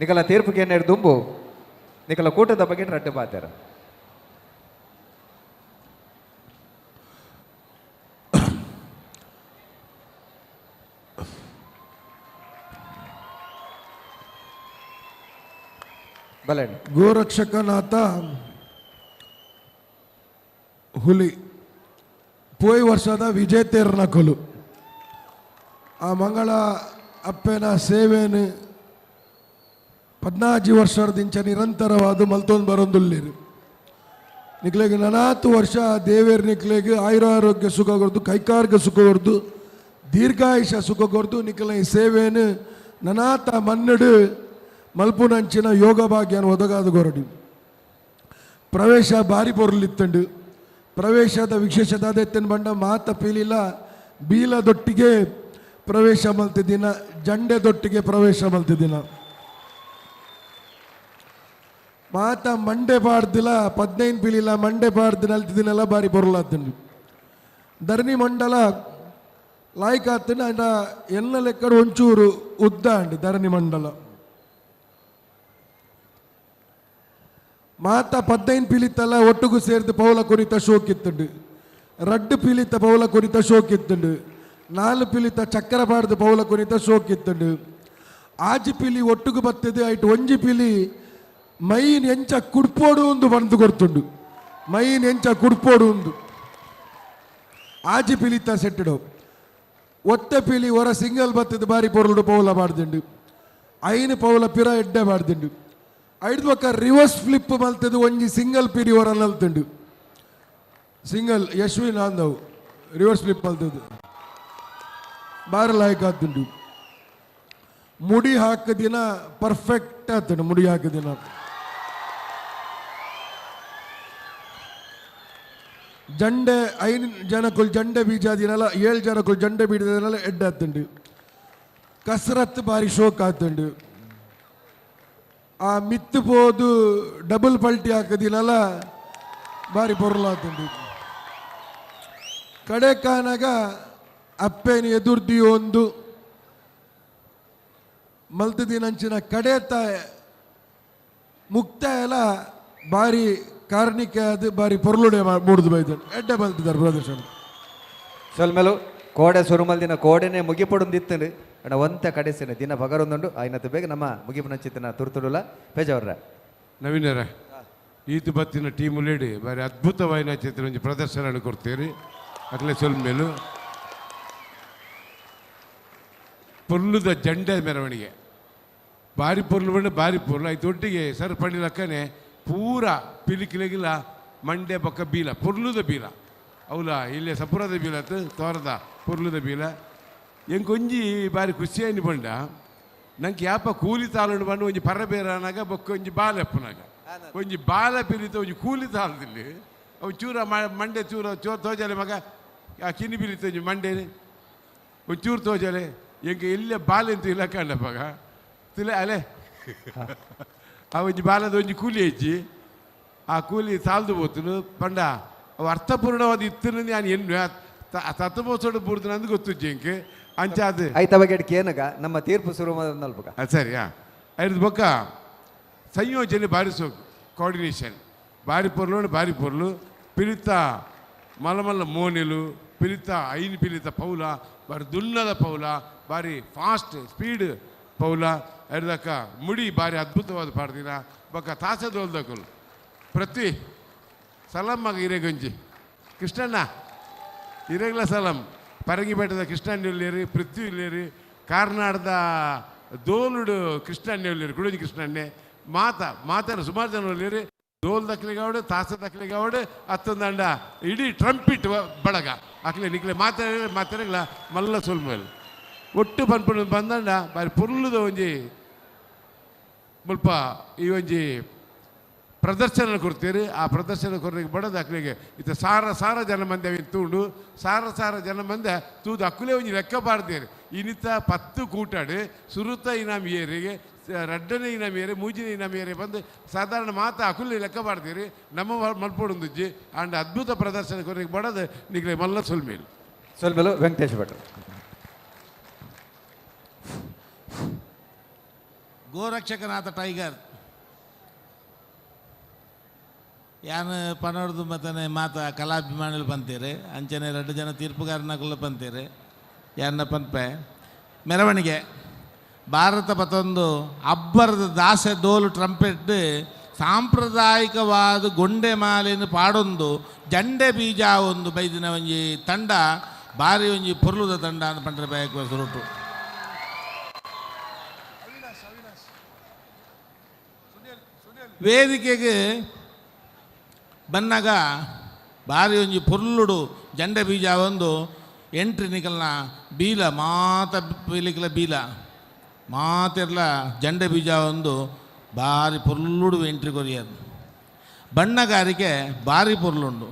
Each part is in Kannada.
ನಿಕಲ ತೀರ್ಪುಗೆ ಏನೇರು ದುಂಬು ನಿಕಲ ಕೂಟದ ಬಗ್ಗೆ ರಟ್ಟು ಪಾತಾರ. ಗೋರಕ್ಷಕನಾಥ ಹುಲಿ ಪೋಯ್ ವರ್ಷದ ವಿಜೇತೇರ್ನ ಕೊಲು ಆ ಮಂಗಳ ಅಪ್ಪೆನ ಸೇವೆನು 14 ವರ್ಷದಿಂದ ನಿರಂತರವಾದ ಮಲ್ತೊಂದು ಬರೋದಿಲ್ಲಿರು ನಿಕ್ಲೆಗೆ 40 ವರ್ಷ ದೇವೇರ್ ನಿಕ್ಲೆಗೆ ಆಯುರಾರೋಗ್ಯ ಸುಖ ಕೊಡ್ದು ಕೈಕಾರ್ಗ ಸುಖ ಕೊಡ್ದು ದೀರ್ಘಾಯುಷ ಸುಖ ಕೊಡ್ದು ನಿಕ್ಲೆ ಈ ಸೇವೆನು ನನಾತ ಮನ್ನಡು ಮಲ್ಪುನಂಚಿನ ಯೋಗ ಭಾಗ್ಯನ ಒದಗಾದ ಗೊರಡಿ ಪ್ರವೇಶ ಬಾರಿ ಪೊರ್ಲಿತ್ತಂಡು ಪ್ರವೇಶದ ವಿಶೇಷದ ಎತ್ತಿನ ಬಂಡ ಮಾತ ಪೀಲಿಲ್ಲ ಬೀಲದೊಟ್ಟಿಗೆ ಪ್ರವೇಶ ಮಲ್ತಿದ್ದಿನ ಜಂಡೆದೊಟ್ಟಿಗೆ ಪ್ರವೇಶ ಮಲ್ತಿದ್ದಿನ ಮಾತ ಮಂಡೆ ಪಾಡ್ದಿಲ್ಲ 15 ಪೀಲಿಲ್ಲ ಮಂಡೆ ಪಾಡ್ದಿನ ಅಲ್ತಿದ್ದೀನೆಲ್ಲ ಬಾರಿ ಪೊರ್ಲಾತ್ತಂಡು ಧರಣಿ ಮಂಡಲ ಲಾಯ್ಕಾತನ ಅಂಡ ಎಲ್ಲ ಲೆಕ್ಕಡು ಒಂಚೂರು ಉದ್ದ ಅಂಡಿ ಧರಣಿ ಮಂಡಲ ಮಾತ 15 ಪೀಲಿತ್ತಲ್ಲ ಒಟ್ಟಿಗೂ ಸೇರಿದ ಪೌಲ ಕುರಿತ ಶೋಕಿತ್ತುಂಡು ರಡ್ಡು ಪೀಲಿತ ಪೌಲ ಕುರಿತ ಶೋಕಿತ್ತುಂಡು 4 ಪೀಲಿತ ಚಕ್ರ ಪಾಡ್ದು ಪೌಲ ಕುರಿತ ಶೋಕಿತ್ತುಂಡು ಆಜಿ ಪೀಲಿ ಒಟ್ಟಿಗೂ ಬರ್ತದೆ ಐಟು ಒಂಜಿ ಪೀಲಿ ಮೈನ್ ಎಂಚ ಕುಡ್ಪೋಡು ಒಂದು ಬಂದು ಕೊಡ್ತುಂಡು ಮೈನ್ ಎಂಚ ಕುಡ್ಪೋಡು ಒಂದು ಆಜಿ ಪೀಲಿತ ಸೆಟ್ಟಿಡು ಒತ್ತೆ ಪೀಲಿ ಹೊರ ಸಿಂಗಲ್ ಬತ್ತದ ಬಾರಿ ಪೊರ್ಲು ಪೌಲ ಮಾಡ್ದಿಂಡು ಐನು ಪೌಲ ಪಿರ ಎಡ್ಡೆ ಮಾಡ್ದಿಂಡು ಐದು ಪಕ್ಕ ರಿವರ್ಸ್ ಫ್ಲಿಪ್ ಮಲ್ತದ್ದು ಒಂಜಿ ಸಿಂಗಲ್ ಪಿರಿ ಹೊರ ನಲ್ತಂಡು ಸಿಂಗಲ್ ಯಶ್ವಿನ್ ಆಂದವು ರಿವರ್ಸ್ ಫ್ಲಿಪ್ ಮಲ್ತದ್ದು ಬಾರಿ ಲಾಯ್ಕ್ ಆತುಂಡು ಮುಡಿ ಹಾಕದಿನ ಪರ್ಫೆಕ್ಟ್ ಆತಂಡು ಮುಡಿ ಹಾಕದಿನ ಜಂಡೆ 5 ಜನಕ್ಕೂ ಜಂಡೆ ಬೀಜಾದಿನಲ್ಲ 7 ಜನಕ್ಕೂ ಜಂಡೆ ಬೀಜದಿನಲ್ಲ ಎಡ್ಡೆ ಆತಂಡು ಕಸರತ್ ಬಾರಿ ಶೋಕ್ ಆತಂಡು ಆ ಮಿತ್ತು ಪೋದು ಡಬಲ್ ಪಲ್ಟಿ ಹಾಕದಿನಲ್ಲ ಬಾರಿ ಪೊರ್ಲಾತಂಡು ಕಡೆ ಕಾನಾಗ ಅಪ್ಪೇನು ಎದುರ್ದಿ ಒಂದು ಮಲ್ತದಿನಂಚಿನ ಕಡೆತ ಮುಕ್ತ ಎಲ್ಲ ಬಾರಿ ಕಾರ್ಣಿಕ ಅದು ಬಾರಿ ಪೊರ್ಲುಡೆ ಮೂಡ್ದು ಬೈದ ಎಡ್ಡೆ ಮಲ್ತಿದ್ದಾರೆ ಪ್ರದರ್ಶನ ಸೊಲ್ಮೇಲು ಕೋಡೆ ಸುರುಮಲ್ದಿನ ಕೋಡೆನೆ ಮುಗಿಪೊಡೊಂದಿತ್ತಂಡು ಅಣ್ಣ ಒಂತ ಕಡೆಸಿನ ದಿನ ಪಗರೊಂದುಂಡು ಆಯ್ನತ್ತು ಬೇಗ ನಮ್ಮ ಮುಗಿಪುನ ಚಿತ್ತನ ತುರ್ತುಡುಲ ಪೇಜಾವ್ರ ನವೀನರ ಈತು ಬತ್ತಿನ ಟೀಮು ಲೇಡಿ ಬಾರಿ ಅದ್ಭುತವಾದ ಚಿತ್ರ ಒಂದು ಪ್ರದರ್ಶನ ಕೊಡ್ತೀರಿ ಅಕ್ಲೆ ಸೊಲ್ಮೇಲು ಪೊರ್ಲುದ ಜಂಡೆ ಮೆರವಣಿಗೆ ಬಾರಿ ಪೊರ್ಲು ಬಂದು ಬಾರಿ ಪೊರ್ಲು ಐದು ಒಟ್ಟಿಗೆ ಸರಪಣಿ ಲಕ್ಕನೆ ಪೂರ ಪಿಲಿಕಿಲಿಗಿಲ್ಲ ಮಂಡೆ ಬೊಕ್ಕ ಬೀಲ ಪೊರ್ಲುದ ಬೀಲ ಅವಲ ಇಲ್ಲೇ ಸಪುರದ ಬೀಲ ತೋರದ ಪೊರ್ಲುದ ಬೀಲ ಎಂಕೊಂಜಿ ಬಾರಿ ಖುಷಿಯಾಗಿ ಬಂಡ ನಂಗೆ ಯಾಪ ಕೂಲಿ ತಾಲುಂಡು ಬಂದು ಒಂಜಿ ಪರ ಬೇರನಾಗ ಬೊಕ್ಕ ಒಂಜಿ ಬಾಲ ಎಪ್ಪನಾಗ ಒಂಜಿ ಬಾಲ ಪಿಲಿತ ಒಂಜಿ ಕೂಲಿ ತಾಲದಲ್ಲಿ ಅವು ಚೂರ ಮಂಡೆ ಚೂರ ತೋಜಲೆ ಮಗ ಆ ಕಿನಿ ಬಿಲಿತ ಒಂಜಿ ಮಂಡೆ ಒಂಚೂರು ತೋಜಲೆ ಎಂಗೆ ಇಲ್ಲೇ ಬಾಲ ಅಂತ ಇಲ್ಲ ಕಂಡಪ್ಪಾಗ ತಿಲೆ ಅಲೆ ಆ ಒಂಜಿ ಬಾಲದ ಒಂಜಿ ಕೂಲಿ ಹೆಚ್ಚಿ ಆ ಕೂಲಿ ಸಾಲ್ದು ಹೋತನು ಪಂಡ ಅವು ಅರ್ಥಪೂರ್ಣವಾದ ಇತ್ತು ನಾನು ಎನ್ನು ತತ್ವಸೋಡು ಪೂರ್ತಿ ಅಂದು ಗೊತ್ತು ಎಂಕೆ ಅಂಚಾದು ಐತ ಬಗ್ಗೆ ಕೇನಗ ನಮ್ಮ ತೀರ್ಪು ಶುರು ನಲ್ಪಗ ಸರಿ ಐದು ಬೊಕ್ಕ ಸಂಯೋಜನೆ ಬಾರಿ ಸೋಕು ಕೋಆರ್ಡಿನೇಷನ್ ಬಾರಿ ಪೊರ್ಲು ಬಾರಿ ಪೊರ್ಲು ಪಿಲಿತ ಮಲಮಲ್ಲ ಮೋನೆಲು ಪಿಲಿತ ಐನು ಪಿಲಿತ ಪೌಲ ಬಾರಿ ದುನ್ನದ ಪೌಲ ಬಾರಿ ಫಾಸ್ಟ್ ಸ್ಪೀಡ್ ಪೌಲ ಐದಕ್ಕ ಮುಡಿ ಬಾರಿ ಅದ್ಭುತವಾದ ಪಾಡ್ದಿನ ಬೊಕ್ಕ ತಾಸದೋಲ್ದಕಲು ಪ್ರತಿ ಸಲಾಮಾಗ ಹಿರೇಗಂಜಿ ಕೃಷ್ಣಣ್ಣ ಹಿರೇಗ್ಲ ಸಲಾಂ ಪರಂಗಿಪೇಟದ ಕೃಷ್ಣಣ್ಣೇರಿ ಪೃಥ್ವಿ ಇಲ್ಲೇರಿ ಕಾರ್ನಾಡದ ದೋಲುಡು ಕೃಷ್ಣಣ್ಣೇರಿ ಕುಡುಜಿ ಕೃಷ್ಣಣ್ಣೆ ಮಾತಾಡ ಸುಮಾರು ಜನ ಒಲ್ಲೇರಿ ದೋಲ್ ದಕ್ಲಿಗಾವಡು ತಾಸ ದಕ್ಲಿಗಾವಡು ಹತ್ತೊಂದಂಡ ಇಡೀ ಟ್ರಂಪಿಟ್ ಬಳಗ ಅಕ್ಲೆ ನಿಕ್ಲೆ ಮಾತಾಡಲ್ಲ ಮಲ್ಲ ಸೊಲ್ಮೇಲೆ ಒಟ್ಟು ಪನ್ಪುಣ ಬಂದಂಡ ಬಾರಿ ಪೊರ್ಲುದ ಒಂಜಿ ಮುಲ್ಪ ಈ ಒಂಜಿ ಪ್ರದರ್ಶನ ಕೊಡ್ತೀರಿ ಆ ಪ್ರದರ್ಶನ ಕೊರಗೆ ಬಡದು ಅಕ್ಲಿಗೆ ಇದು ಸಾರ ಜನ ಮಂದಿ ಅವಿನ ತೂಂಡು ಸಾರ ಜನ ಮಂದಿ ತೂದು ಅಕ್ಕುಲೇ ಒಂಜಿ ಲೆಕ್ಕ ಬಾರ್ದೇರಿ ಇನ್ನಿತ 10 ಕೂಟಾಡು ಸುರುತ ಇನಾಮ್ ಏರಿಗೆ ರಡ್ಡನೆ ಇನಾಮ್ ಏರೆ ಮೂಜಿನ ಇನಾಮ್ ಏರೆ ಬಂದು ಸಾಧಾರಣ ಮಾತಾ ಅಕ್ಕುಲಿ ಲೆಕ್ಕ ಬಾರ್ದೇರಿ ನಮ್ಮ ಮಲ್ಪೊಡುಂದುಜ್ಜಿ ಅಂಡ್ ಅದ್ಭುತ ಪ್ರದರ್ಶನ ಕೊರಗೆ ಬಡದು ನಿಗ್ಲೆ ಮಲ್ಲ ವೆಂಕಟೇಶ್ ಭಟ್ರು ಗೋರಕ್ಷಕನಾಥ ಟೈಗರ್ ಯಾನು ಪನೋಡ್ದು ಮತ್ತೆ ಮಾತ ಕಲಾಭಿಮಾನಿಗಳು ಪಂತೀರಿ ಅಂಚನೆ 2 ಜನ ತೀರ್ಪುಗಾರನಗಳು ಪಂತೀರಿ ಯಾರನ್ನ ಪಂಪೆ ಮೆರವಣಿಗೆ ಭಾರತ ಪತ್ತೊಂದು ಅಬ್ಬರದ ದಾಸೆ ಡೋಲು ಟ್ರಂಪೆಟ್ ಸಾಂಪ್ರದಾಯಿಕವಾದ ಗೊಂಡೆ ಮಾಲೆಯನ್ನು ಪಾಡೊಂದು ಜಂಡೆ ಬೀಜ ಒಂದು ಬೈದಿನ ಒಂಜಿ ತಂಡ ಭಾರಿ ಒಂಜಿ ಪೊರ್ಲುದ ತಂಡ ಅಂತ ಪಂಡ್ರೆ ಬೇಕ ಸುರುಟು ವೇದಿಕೆಗೆ ಬನ್ನಾಗ ಭಾರಿ ಒಂಜಿ ಪೊರ್ಲುಡು ಜಂಡೆ ಬೀಜ ಒಂದು ಎಂಟ್ರಿ ನಿಕಲ್ನ ಬೀಲ ಮಾತ ಪೀಲಿಕಲ ಬೀಲ ಮಾತೆರ್ಲ ಜಂಡೆ ಬೀಜ ಒಂದು ಭಾರಿ ಪೊರ್ಲುಡು ಎಂಟ್ರಿ ಕೊರಿಯದು ಬಣ್ಣಗಾರಿಕೆ ಭಾರಿ ಪೊರ್ಲುಂಡು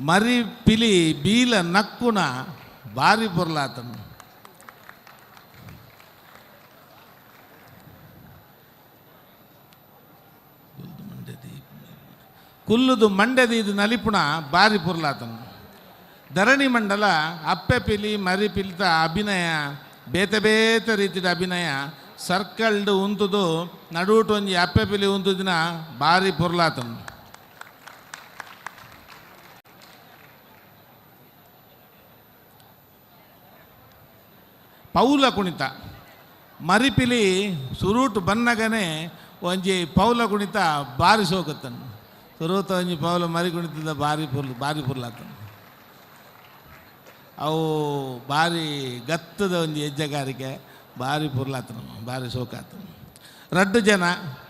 ಮರಿ ಪಿಲಿ ಬೀಲ ನಕ್ಕುನ ಭಾರಿ ಪೊರ್ಲಾತನು ಕುಲ್ಲುದು ಮಂಡ್ಯದ ಇದು ನಲಿಪುಣ ಭಾರಿ ಪುರ್ಲಾತನು ಧರಣಿ ಮಂಡಲ ಅಪ್ಪೆ ಪಿಲಿ ಮರಿ ಪಿಲಿತ ಅಭಿನಯ ಬೇತೆ ಬೇತೆ ರೀತಿಯ ಅಭಿನಯ ಸರ್ಕಲ್ಡ್ ಉಂತುದು ನಡುಟು ಒಂಜಿ ಅಪ್ಪೆ ಪಿಲಿ ಉಂತುದಿನ ಭಾರಿ ಪುರ್ಲಾತನು ಪೌಲ ಕುಣಿತ ಮರಿಪಿಲಿ ಸುರೂಟು ಬನ್ನಗನೆ ಒಂಜಿ ಪೌಲ ಕುಣಿತ ಭಾರಿ ಸೋಕತ್ತನು ಸುರೂತ ಒಂಜಿ ಪೌಲ ಮರಿ ಕುಣಿತದ ಭಾರಿ ಪುರ್ಲಾತನು ಅವು ಭಾರಿ ಗತ್ತದ ಒಂದು ಹೆಜ್ಜೆಗಾರಿಕೆ ಭಾರಿ ಪುರ್ಲಾತನು ಭಾರಿ ಸೋಕಾತನು 2 ಜನ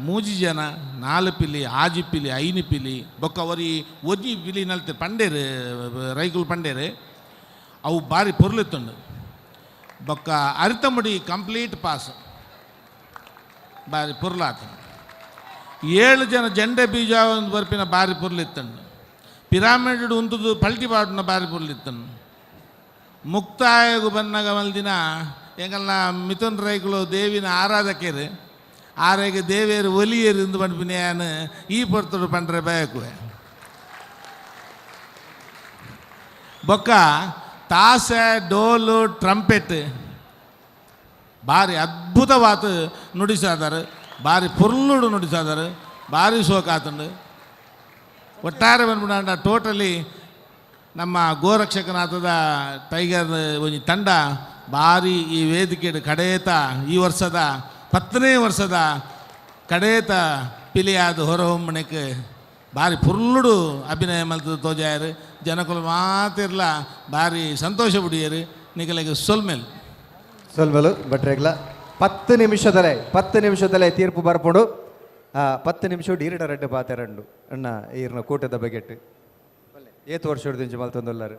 3 ಜನ 4 ಪಿಲಿ 6 ಪಿಲಿ 5 ಪಿಲಿ ಬೊಕ್ಕ ಅವರಿ ಒಜಿ ಪಿಲಿ ನಲ್ತೆ ಪಂಡೇರು ರೈಕುಲು ಪಂಡೇರು ಅವು ಭಾರಿ ಪೊರ್ಲೆತ್ತುಂಡು ಬೊಕ್ಕ ಅರಿತಮುಡಿ ಕಂಪ್ಲೀಟ್ ಪಾಸ್ ಭಾರಿ ಪುರ್ಲಾತನು 7 ಜನ ಜಂಡೆ ಬೀಜ ಒಂದು ಬರ್ಪಿನ ಭಾರಿ ಪುರ್ಲಿತ್ತಂಡು ಪಿರಾಮಿಡ್ ಉಂತುದು ಪಲ್ಟಿ ಬಾಡ್ನ ಭಾರಿ ಪುರ್ಲಿತ್ತನು ಮುಕ್ತಾಯಗು ಬನ್ನಗ ಮಲ್ದಿನ ಎಂಗಲ್ನ ಮಿಥುನ್ ರೈಕುಲು ದೇವಿನ ಆರಾಧಕರು ಆರೆಗೆ ದೇವಿಯರು ಒಲಿಯರು ಇಂದು ಪಂಪಿನ ಈ ಪೊರ್ತುಡು ಪಂಡ್ರೆ ಬಯಕುವೆ ಬೊಕ್ಕ ತಾಸೆ ಡೋಲು ಟ್ರಂಪೆಟ್ ಭಾರಿ ಅದ್ಭುತವಾದ ನುಡಿಸಾದರು ಭಾರಿ ಪೊರ್ಲುಡು ನುಡಿಸಾದರು ಭಾರಿ ಸೋಕಾತುಂಡು ಒಟ್ಟಾರೆ ಬಂದ್ಬಿಡ ಟೋಟಲಿ ನಮ್ಮ ಗೋರಕ್ಷಕನಾಥದ ಟೈಗರ್ ಒಂಜಿ ತಂಡ ಭಾರಿ ಈ ವೇದಿಕೆ ಕಡೇತ ಈ ವರ್ಷದ 10ನೇ ವರ್ಷದ ಕಡೇತ ಪಿಲಿಯಾದ ಹೊರಹೊಮ್ಮಣಕ್ಕೆ ಭಾರಿ ಪುರ್ಲುಡು ಅಭಿನಯ ಮಲ್ತದ ತೋಜಾಯರು ಜನಕುಲು ಮಾತಿರ್ಲ ಭಾರಿ ಸಂತೋಷ ಬಿಡಿಯರು ನಿಗಲಿಗೆ ಸೊಲ್ಮೆಲು ಬಟ್ರೆಗ್ಲ 10 ನಿಮಿಷದಲ್ಲೇ ತೀರ್ಪು ಬರ್ಪುಂಡು 10 ನಿಮಿಷ ಈರಡ 2 ಪಾತೆ 2 ಅಣ್ಣ ಈರ್ನ ಕೂಟದ ಬಗೆಟ್ ಏತು ವರ್ಷ ಹಿಡಿದು ಮಲ್ತೊಂದಲ್ಲಾರು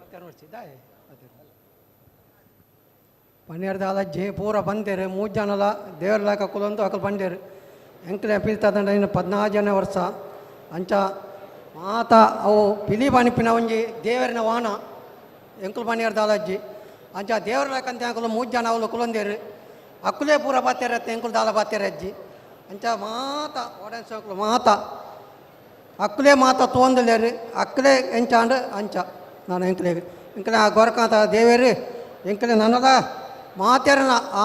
12 ಅಜ್ಜಿ ಪೂರ ಬಂದೇರು 3 ಜನಲ ದೇವರಲಾಕ ಕುಲಂದು ಅಕಲ್ ಬಂದೇರು ಎಂಕ್ಲೆ ಪಿಲ್ತದಂಡ ಇನ್ನು 14 ಜನ ವರ್ಷ ಅಂಚ ಮಾತ ಅವು ಪಿಲಿ ಬಣಿಪಿನ ಒಂಜಿ ದೇವರಿನ ವಾಹನ ಎಂಕುಲು 12 ಅಜ್ಜಿ ಅಂಚ ದೇವರಲಾಕಂತ ಅಂಕಲು 3 ಜನ ಅವಳು ಕುಲಂದೇರು ಅಕ್ಕುಲೇ ಪೂರ ಬಾತೇರ ಎಂಕುಲು ದಾಲ ಬಾತೇರ ಅಜ್ಜಿ ಅಂಚ ಮಾತ ಓಡನ್ ಸೋಕಲು ಮಾತ ಅಕ್ಕಲೇ ಮಾತ ತೋಂದಲೇರು ಅಕ್ಕಲೇ ಎಂಚಾಂಡು ಅಂಚ ನಾನು ಎಂಕಲೆ ಗೊರಕಾಂತ ದೇವೇರು ಎಂಕಲೆ ನನ್ನದ ಮಾತೇರನ ಆ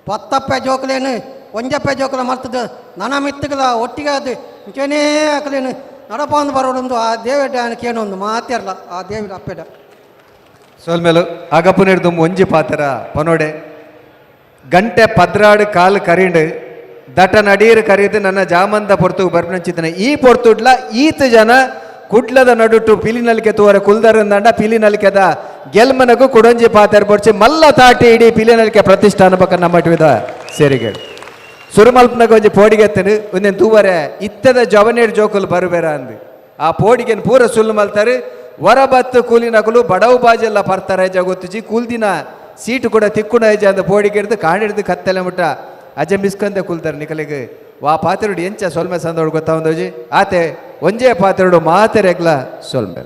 10 ಜೋಕಲೇನು 1 ಜೋಕಲ ಮರ್ತದ ನನ್ನ ಮಿತ್ತಗಲ ಒಟ್ಟಿಗೆ ಅದು ಇಂಚೇನೇ ಅಕ್ಕಲೇನು ನಡಪಂದು ಬರೋಡೊಂದು ಆ ದೇವೇಡ ಕೇನೊಂದು ಮಾತೇರಲ್ಲ ಆ ದೇವಿ ಅಪ್ಪೆಡ ಸೋಲ್ಮೇಲು ಆಗಪ್ಪು ನೀಡ್ದು ಒಂಜಿ ಪಾತ್ರ ಪನೋಡೆ ಗಂಟೆ ಪದ್ರಾಡು ಕಾಲು ಕರಿಂಡು ದಟ ನಡೀರು ಕರೀದು ನನ್ನ ಜಾಮಂದ ಪೊರ್ತು ಬರ್ಪಂಚಿದ್ದನೆ ಈ ಪೊರ್ತುಡ್ಲ ಈತ ಜನ ಕುಡ್ಲದ ನಡುಟು ಪಿಲಿನಲ್ಕೆ ತೋರ ಕುಲ್ದರಂದಂಡ ಪಿಲಿನಲ್ಕೆದ ಗೆಲ್ಮನಗೂ ಕುಡಂಜಿ ಪಾತ್ರ ಪೊರ್ಚಿ ಮಲ್ಲ ತಾಟಿ ಇಡೀ ಪಿಲಿನಲ್ಕೆ ಪ್ರತಿಷ್ಠಾನ ಪಕ್ಕ ನಮ್ಮಟಿವಿದ ಸೇರಿಗೇಳು ಸುರುಮಲ್ಪನಾಗ ಒಂಜಿ ಪೋಡಿಗೆತ್ತನು ಒಂದೇನು ತೂವರೆ ಇತ್ತದ ಜವನೇಡ್ ಜೋಕುಲು ಬರುಬೇರ ಅಂದು ಆ ಪೋಡಿಗೆನ್ ಪೂರ ಸುಲ್ಲು ಮಲ್ತಾರೆ ಹೊರಬತ್ತು ಕೂಲಿನಕುಲು ಬಡವು ಬಾಜೆಲ್ಲ ಪರ್ತಾರೆ ಗೊತ್ತುಜಿ ಕೂಲ್ದಿನ ಸೀಟು ಕೂಡ ತಿಕ್ಕುಣ ಐಜ ಅಂದ ಪೋಡಿಗೆಡ್ದು ಕಾಣಿಡ್ದು ಕತ್ತೆಲ್ಲ ಮುಟ್ಟ ಅಜೆ ಮಿಸ್ಕಂದೆ ಕುಲ್ತಾರೆ ನಿಕಲಿಗೆ ವಾ ಪಾತ್ರೆಡು ಎಂಚ ಸೊಲ್ಮೆ ಸಂದೋಡು ಗೊತ್ತಾ ಒಂದೋಜಿ ಆತೆ ಒಂಜೇ ಪಾತ್ರೆಡು ಮಾತೆರೆಗ್ಲ ಸೊಲ್ಮೆ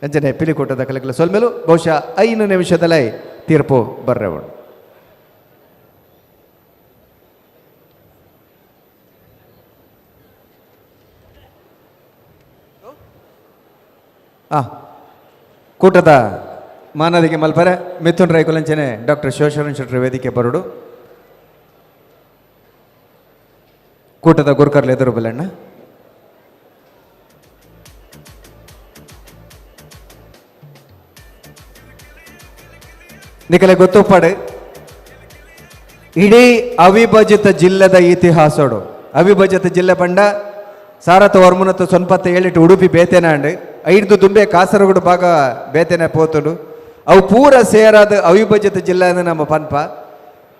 ಎಂಜನೆ ಪಿಲಿಕೂಟದ ಕಲೆಗ್ಲ ಸೊಲ್ಮೆಲು ಬಹುಶಃ 5 ನಿಮಿಷದಲ್ಲೇ ತೀರ್ಪು ಬರ್ರೆವಳು ಕೂಟದ ಮಾನದಿಗೆ ಮಲ್ಪರೆ ಮಿಥುನ್ ರೈಕುಲಂಚನೆ ಡಾಕ್ಟರ್ ಶಿವಶರಣ್ ಶೆಟ್ಟಿ ವೇದಿಕೆ ಬರೋಡು ಕೂಟದ ಗುರುಕರ್ಲು ಎದುರು ಬಲ್ಲಣ್ಣ. ನಿಖಲೆ ಗೊತ್ತುಪಾಡು ಇಡೀ ಅವಿಭಜಿತ ಜಿಲ್ಲೆದ ಇತಿಹಾಸೋಡು ಅವಿಭಜಿತ ಜಿಲ್ಲೆ ಪಂಡ ಸಾರಥ ವರ್ಮುನತ್ತು ಸೊನ್ಪತ್ತ ಏಳಿಟ್ಟು ಉಡುಪಿ ಬೇತೆನಾಂಡು ಐದು ದುಂಬೆ ಕಾಸರಗೋಡು ಭಾಗ ಬೇತೆನೆ ಪೋತುಡು ಅವು ಪೂರ ಸೇರಾದ ಅವಿಭಜಿತ ಜಿಲ್ಲೆ ನಮ್ಮ ಪನ್ಪ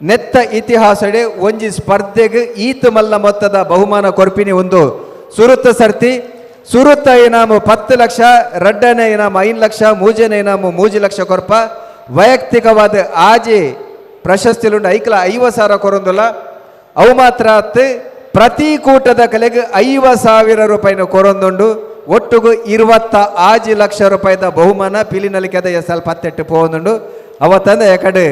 ನೆತ್ತ ಇತಿಹಾಸಡೆ ಒಂಜಿ ಸ್ಪರ್ಧೆಗೆ ಈತ ಮಲ್ಲ ಮೊತ್ತದ ಬಹುಮಾನ ಕೊರ್ಪಿನಿ ಒಂದು ಸುರುತ್ತ ಸರ್ತಿ ಸುರುತ್ತ ಇನಾಮು 10 ಲಕ್ಷ, ರಡ್ಡನೆ ಇನಾಮು 5 ಲಕ್ಷ, ಮೂಜನೆ ಇನಾಮು 3 ಲಕ್ಷ ಕೊರ್ಪ ವೈಯಕ್ತಿಕವಾದ ಆಜಿ ಪ್ರಶಸ್ತಿಲುಂಡು ಐಕ್ಲ 50,000 ಕೊರೊಂದುಲ್ಲ. ಅವು ಮಾತ್ರ ಅತ್ತು ಪ್ರತಿ ಕೂಟದ ಕಲೆಗೆ 50,000 ರೂಪಾಯಿನ ಕೊರೊಂದುಂಡು ಒಟ್ಟುಗು 26 ಲಕ್ಷ ರೂಪಾಯಿದ ಬಹುಮಾನ ಪಿಲಿನಲಿಕೆದ ಎಸಲ್ 18 ಪೋಂದುಂಡು. ಅವತ್ತಂದ ಯಾಕಡೆ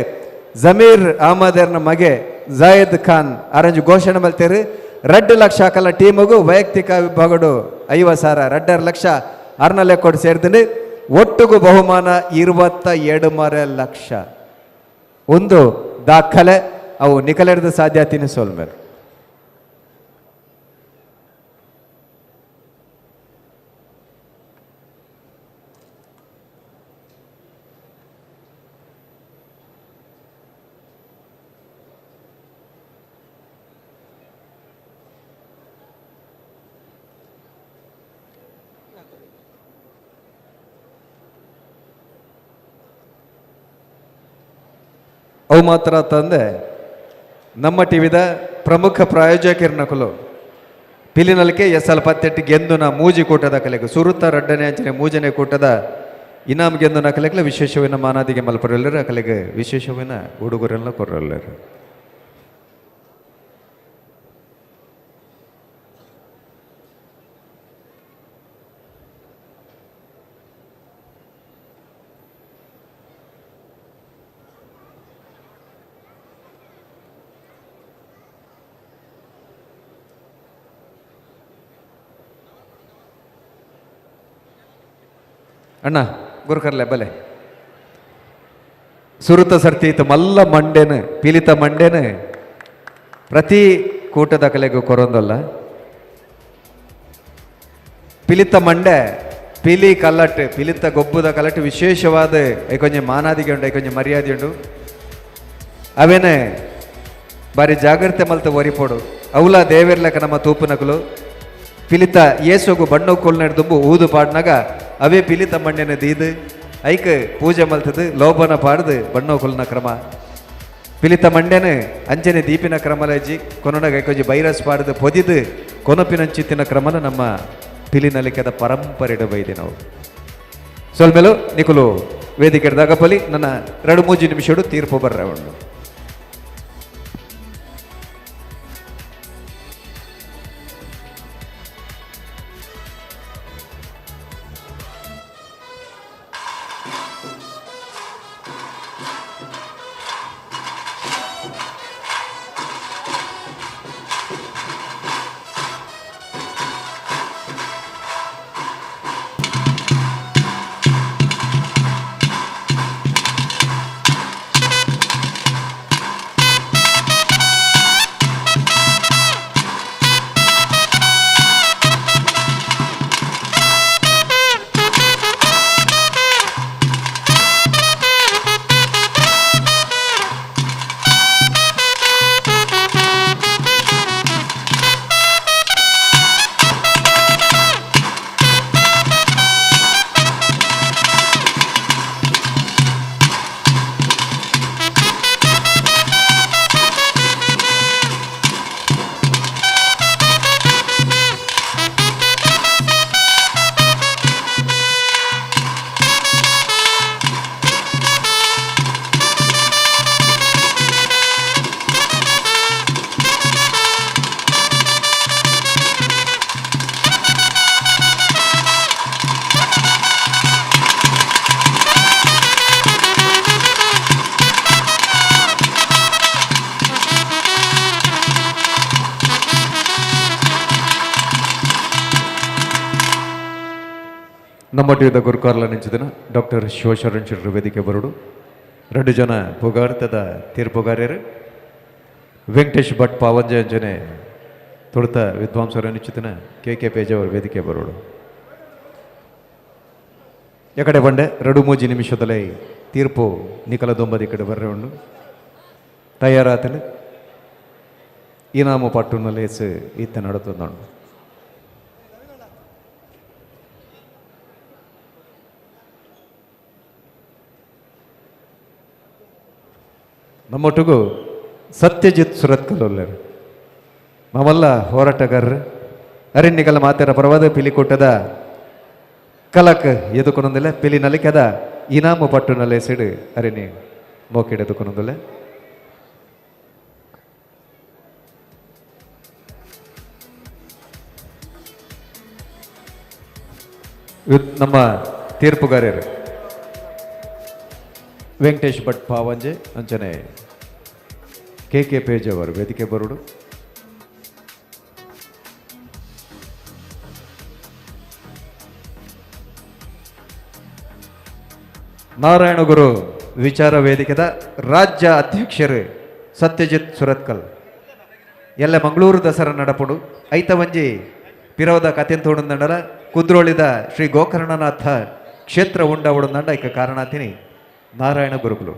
ಜಮೀರ್ ಅಹಮದರ್ನ ಮಗೆ ಜಾಯದ್ ಖಾನ್ ಅರಂಜು ಘೋಷಣೆ ಮಲ್ತೇರು 2 ಲಕ್ಷ ಕಲ ಟೀಮುಗು ವೈಯಕ್ತಿಕ ವಿಭಾಗಡು 50,000 2 ಲಕ್ಷ ಅರ್ನಲೆ ಕೊಡು ಸೇರಿದ್ರೆ ಒಟ್ಟುಗು ಬಹುಮಾನ 22 ಲಕ್ಷ. ಒಂದು ದಾಖಲೆ ಅವು ನಿಖಲೆಡ್ದ ಸಾಧ್ಯತೆಯನ್ನು ಸೋಲ್ಮೇಲೆ ಅವು ಮಾತ್ರ ತಂದೆ ನಮ್ಮ ಟಿವಿದ ಪ್ರಮುಖ ಪ್ರಾಯೋಜಕರ್ನಕಲು ಪಿಲಿನಲಿಕೆ SL 18 ಗೆಂದುನ ಮೂಜಿ ಕೂಟದ ಕಲೆಗೆ ಸುರುತ್ತ ರಡ್ಡನೆ ಅಂಚನೆ ಮೂಜನೆ ಕೂಟದ ಇನಾಮ್ ಗೆಂದುನ ಕಲೆಗೆ ವಿಶೇಷವಿನ ಮಾನಾದಿಗೆ ಮಲ್ಪರಲ್ಲರು ಆ ಕಲೆಗೆ ವಿಶೇಷವಿನ ಉಡುಗೊರೆಲ್ಲ ಕೊರಲ್ಲರು. ಅಣ್ಣ ಗುರುಕರ್ಲೆ ಬಲೆ ಸುರುತ ಸರ್ತಿ ಇತ್ತು ಮಲ್ಲ ಮಂಡೆನು ಪಿಲಿತ ಮಂಡೆನು ಪ್ರತಿ ಕೂಟದ ಕಲೆಗೂ ಕೊರೊಂದಲ್ಲ ಪಿಲಿತ ಮಂಡೆ ಪಿಲಿ ಕಲ್ಲಟ್ಟು ಪಿಲಿತ ಗೊಬ್ಬುದ ಕಲ್ಲಟ್ಟು ವಿಶೇಷವಾದ ಐಕೊಂಜೆ ಮಾನಾದಿಗೆ ಉಂಡು ಐಕೊಂಜೆ ಮರ್ಯಾದೆ ಉಂಡು ಅವೇನೆ ಬಾರಿ ಜಾಗ್ರತೆ ಮಲ್ತ ಒರಿಪೋಡು ಅವಲ ದೇವೇರ್ಲೆಕ್ಕ ನಮ್ಮ ತೂಪುನಕಲು ಪಿಲಿತ ಏಸೋಗು ಬಣ್ಣು ಕೊಲ್ನೆಡ್ ದುಂಬು ಊದು ಪಾಡ್ನಾಗ ಅವೇ ಪಿಲಿತ ಮಣ್ಣೆನ ದೀದು ಐಕ್ ಪೂಜೆ ಮಲ್ತದು ಲೋಭನ ಪಾಡ್ದು ಬಣ್ಣು ಕೊಲ್ನ ಕ್ರಮ ಪಿಲಿತ ಮಂಡೆನ ಅಂಜನೆ ದೀಪಿನ ಕ್ರಮಲಜಿ ಕೊನೊಡಗ ಐಕೊಂಜಿ ಬೈರಸ್ ಪಾಡ್ದು ಪೊದಿದು ಕೊನಪಿನಂಚಿತ್ತಿನ ಕ್ರಮನ ನಮ್ಮ ಪಿಲಿನಲಿಕೆದ ಪರಂಪರೆಡು ಬೈದಿ ನಾವು ಸೊಲ್ಮೇಲು ನಿಕುಲು ವೇದಿಕೆ ದಾಗಪಲಿ ನನ್ನ 2-3 ನಿಮಿಷಡು ತೀರ್ಪು ಬರ್ರ ಉಂಡು. ನಮ್ಮ ಟಿವಿದ ಗುರುಕಾರ್ಲ ನಿಂಚಿದಿನ ಡಾಕ್ಟರ್ ಶಿವಶರಣ್ ಶೆಟ್ಟರು ವೇದಿಕೆ ಬರುಡು 2 ಜನ ಪುಗಾರ್ತದ ತೀರ್ಪುಗಾರ್ಯರು ವೆಂಕಟೇಶ್ ಭಟ್ ಪಾವಂಜೆ ಅಂಜನೆ ತುಳಿತ ವಿದ್ವಾಂಸರ ನಿಶ್ಚಿತನ ಕೆ ಪೇಜ್ ಅವರು ವೇದಿಕೆ ಬರೋಡು ಎಕಡೆ ಬಂಡೆ 2-3 ನಿಮಿಷದಲ್ಲಿ ತೀರ್ಪು ನಿಕಲ ದೊಂಬದಿ ಕಡೆ ಬರ್ರೆ ಉಂಡು ತಯಾರಾತಲು ಇನಾಮು ಪಟ್ಟುನ ಲೇಸು ಈತ ನಡುತ್ತುಂಡು ನಮ್ಮೊಟ್ಟಿಗೂ ಸತ್ಯಜಿತ್ ಸುರತ್ಕಲ್ ಮಮಲ್ಲ ಹೋರಾಟಗಾರರು ಅರಣ್ಯಗಳ ಮಾತೆರ ಪರವಾದ ಪಿಲಿಕೊಟ್ಟದ ಕಲಕ್ ಎದುಕೊನೊಂದಿಲ್ಲ ಪಿಲಿ ನಲಿಕೆದ ಇನಾಮು ಪಟ್ಟುನಲ್ಲೇ ಸಿಡು ಅರಣ್ಯ ಮೋಕೆಡ್ ಎದುಕೊನೊಂದಿಲ್ಲ ನಮ್ಮ ತೀರ್ಪುಗಾರರು ವೆಂಕಟೇಶ್ ಭಟ್ ಪಾವಂಜೆ ಅಂಚನೆ ಕೆ ಪೇಜ್ ಅವರು ವೇದಿಕೆ ಬರುಡು ನಾರಾಯಣ ಗುರು ವಿಚಾರ ವೇದಿಕೆದ ರಾಜ್ಯ ಅಧ್ಯಕ್ಷರು ಸತ್ಯಜಿತ್ ಸುರತ್ಕಲ್ ಎಲ್ಲ ಮಂಗಳೂರು ದಸರಾ ನಡಪುಡು ಐತ ಒಂಜಿ ಪಿರವದ ಕಥೆನ್ ತೋಡುಂದಂಡಲ ಕುದ್ರೋಳಿದ ಶ್ರೀ ಗೋಕರ್ಣನಾಥ ಕ್ಷೇತ್ರ ಉಂಡ ಉಡುಂದಂಡ ಐಕ ಕಾರಣಾತಿನಿ ನಾರಾಯಣ ಗುರುಕುಲು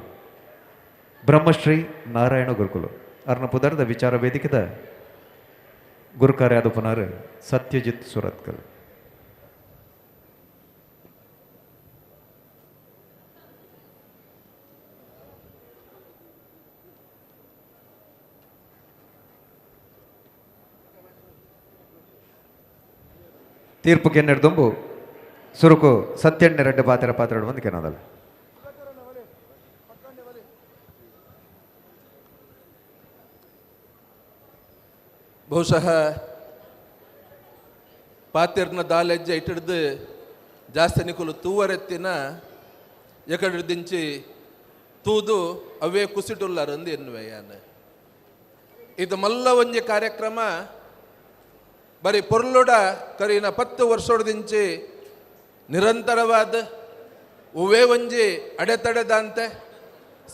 ಬ್ರಹ್ಮಶ್ರೀ ನಾರಾಯಣ ಗುರುಕುಲು ಅರ್ನ ಪುದರ್ದ ವಿಚಾರ ವೇದಿಕೆದ ಗುರುಕಾರ್ಯಾದ ಪುನರ್ ಸತ್ಯಜಿತ್ ಸುರತ್ಕಲ್ ತೀರ್ಪು ಕೆನ್ನೆಡ್ದುಂಬು ಸುರುಕು ಸತ್ಯಣ್ಣೆರಡ್ಡು ಪಾತ್ರ ಬಂದು ಕೆನ್ನದಲ್ಲ ಬಹುಶಃ ಪಾತಿರ್ನ ದಾಲೆಜ್ಜೆ ಇಟ್ಟಿಡ್ದು ಜಾಸ್ತಿ ನಿಕುಲು ತೂವರೆತ್ತಿನ ಎಕಡಿದಿಂಚಿ ತೂದು ಅವೇ ಕುಸಿಟುಲ್ಲಾರಂದು ಎನ್ನುವೆಯಾನ ಇದು ಮಲ್ಲ ಒಂಜಿ ಕಾರ್ಯಕ್ರಮ ಬರೀ ಪೊರ್ಲುಡ ಕರೀನ 10 ವರ್ಷೋಡ್ದಿಂಚಿ ನಿರಂತರವಾದ ಉವೇ ಒಂಜಿ ಅಡೆತಡೆದಂತೆ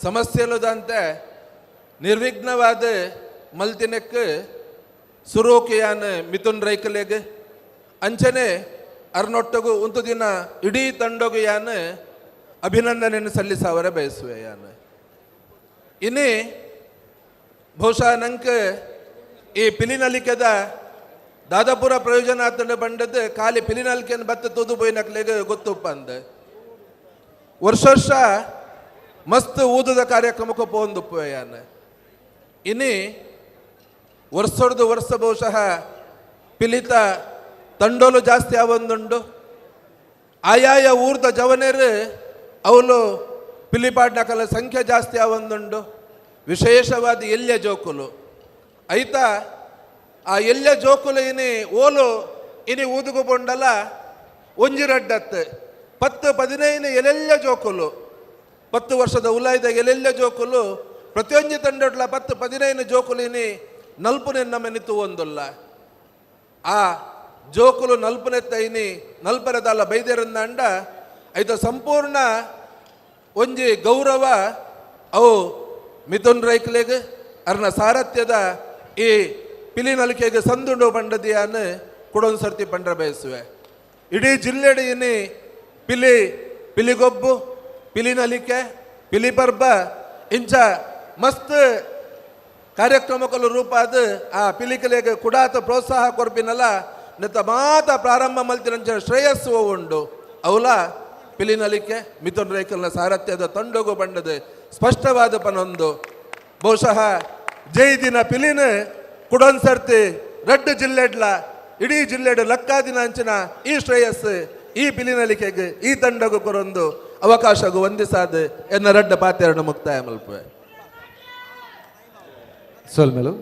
ಸಮಸ್ಯೆಲುದಂತೆ ನಿರ್ವಿಘ್ನವಾದ ಮಲ್ತಿನೆಕ್ ಸುರೋಕಿಯಾನ ಮಿಥುನ್ ರೈಕಲೆಗ್ ಅಂಚನೆ ಅರ್ನೊಟ್ಟಗು ಒಂದು ದಿನ ಇಡೀ ತಂಡಗು ಯಾನ ಅಭಿನಂದನೆಯನ್ನು ಸಲ್ಲಿಸವರ ಬಯಸುವೆ ಯಾನ ಇನ್ನೇ ಬಹುಶಃ ನಂಗೆ ಈ ಪಿಲಿನಲಿಕೆದ ದಾದಾಪುರ ಪ್ರಯೋಜನ ಆತಂಡ ಬಂಡದ್ದು ಖಾಲಿ ಪಿಲಿನಲಿಕೆಯನ್ನು ಬತ್ತ ತೂದು ಬೈನಕ್ಲೆಗೆ ಗೊತ್ತುಪ್ಪ ಅಂದ ವರ್ಷ ಮಸ್ತ್ ಊದದ ಕಾರ್ಯಕ್ರಮಕ್ಕೆ ಪೋಂದುಪ್ಪು ಯಾನ ಇನ್ನೇ ವರ್ಷ ಬಹುಶಃ ಪಿಲಿತ ತಂಡೋಲು ಜಾಸ್ತಿ ಆವೊಂದುಂಡು ಆಯಾಯ ಊರ್ದ ಜವನೇರು ಅವಳು ಪಿಲಿಪಾಡ್ನಕಲ ಸಂಖ್ಯೆ ಜಾಸ್ತಿ ಆವೊಂದುಂಡು ವಿಶೇಷವಾದ ಎಲ್ಯ ಜೋಕುಲು ಐತ ಆ ಎಲ್ಯ ಜೋಕುಲು ಇನಿ ಓಲು ಇನಿ ಊದುಗು ಬೊಂಡಲ ಒಂಜಿರಡ್ಡತ್ತು 10-15 ಎಲೆಲ್ಯ ಜೋಕುಲು 10 ವರ್ಷದ ಉಲಾಯ್ದ ಎಲೆಲ್ಯ ಜೋಕುಲು ಪ್ರತಿಯೊಂದು ತಂಡಡ್ಲ 10-15 ಜೋಕುಲು ಇನಿ ನಲ್ಪುನೆನ್ನ ಮೆನಿತು ಒಂದುಲ್ಲ ಆ ಜೋಕುಲು ನಲ್ಪನೆತ್ತೈನಿ ನಲ್ಪರದಲ್ಲ ಬೈದೇರಂದ ಐತ ಸಂಪೂರ್ಣ ಒಂಜಿ ಗೌರವ ಅವು ಮಿಥುನ್ ರೈಕ್ಲೆಗ್ ಅರ್ನ ಸಾರಥ್ಯದ ಈ ಪಿಲಿ ನಲಿಕೆಗೆ ಸಂದುಂಡು ಬಂಡದಿಯಾನು ಕೊಡೊಂದು ಸರ್ತಿ ಪಂಡ್ರ ಬಯಸುವೆ ಇಡೀ ಜಿಲ್ಲೆಡೆ ಇನಿ ಪಿಲಿಗೊಬ್ಬು ಪಿಲಿ ನಲಿಕೆ ಪಿಲಿ ಪರ್ಬ ಇಂಚ ಮಸ್ತ್ ಕಾರ್ಯಕ್ರಮಕ್ಕಲು ರೂಪಾದ ಆ ಪಿಲಿಕಲೆಗೆ ಕುಡಾತ ಪ್ರೋತ್ಸಾಹ ಕೊರ್ಪಿನಲ್ಲ ನೆತ್ತ ಮಾತ ಪ್ರಾರಂಭ ಮಲ್ತಿನಂಚ ಶ್ರೇಯಸ್ಸು ಉಂಡು ಅವಲ ಪಿಲಿನಲಿಕೆ ಮಿಥುನ್ ರೈಕಲ್ನ ಸಾರಥ್ಯದ ತಂಡಗು ಬಂಡದು ಸ್ಪಷ್ಟವಾದ ಪನೊಂದು ಬಹುಶಃ ಜೈ ದಿನ ಪಿಲಿನ ಕುಡೊಂದು ಸರ್ತಿ ರಡ್ಡು ಜಿಲ್ಲೆಡ್ಲ ಇಡೀ ಜಿಲ್ಲೆಡ್ ಲಕ್ಕಾದಿನ ಅಂಚಿನ ಈ ಶ್ರೇಯಸ್ಸು ಈ ಪಿಲಿನಲಿಕೆಗೆ ಈ ತಂಡಗು ಕೊರೊಂದು ಅವಕಾಶಗು ಒಂದಿಸಾದ ಎನ್ನ ರಡ್ಡ ಪಾತ್ರೆಯನ್ನು ಮುಕ್ತಾಯ ಮಲ್ಪುವೆ ಸೋಲ್ಮೆಲು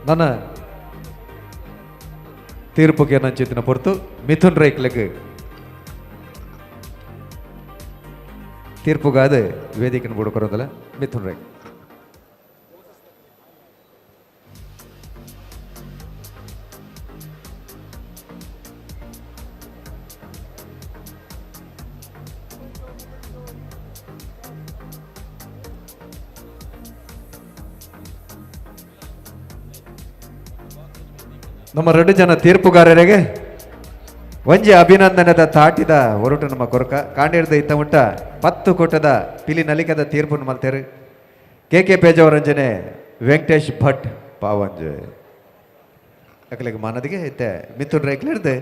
ನನ್ನ ತೀರ್ಪುಗೆ ನಂಚಿತ್ತಿನ ಪೊರ್ತು ಮಿಥುನ್ ರೈಕ್ಲೆಗ್ ತೀರ್ಪುಗಾದ ವೇದಿಕೆನ ಬುಡಕೊರೋದಲ್ಲ ಮಿಥುನ್ ರೈಕ್. ನಮ್ಮ 2 ಜನ ತೀರ್ಪುಗಾರರಿಗೆ ಒಂಜಿ ಅಭಿನಂದನದ ತಾಟಿದ ಹೊರಟು ನಮ್ಮ ಕೊರಕ ಕಾಂಡಿರ್ದ ಇತ್ತ ಮುಟ್ಟ 10 ಕೊಟ್ಟದ ಪಿಲಿ ನಲಿಕದ ತೀರ್ಪನ್ನು ಮಲ್ತೇರು ಕೆ ಪೇಜವರಂಜನೆ ವೆಂಕಟೇಶ್ ಭಟ್ ಪಾವಂಜ್ ಅಕಲಿಗೆ ಮಾನದಿಗೆ ಐತೆ ಮಿಥುನ್ ರೈಕ್ಲಿರ್ದು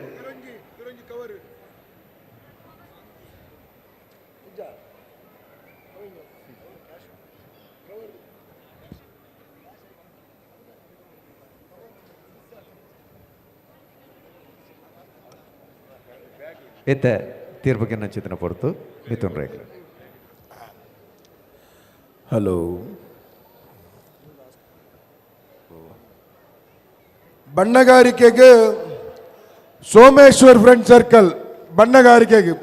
ಇತ್ತೆ ತೀರ್ಪುಗೆ ನಂಚಿತ್ತಿನ ಪೊರ್ತು ಮಿಥುನ್ ರೈಕ್ಲ. ಹಲೋ, ಬಣ್ಣಗಾರಿಕೆಗೆ ಸೋಮೇಶ್ವರ್ ಫ್ರೆಂಡ್ ಸರ್ಕಲ್ ಬಣ್ಣಗಾರಿಕೆಗೆ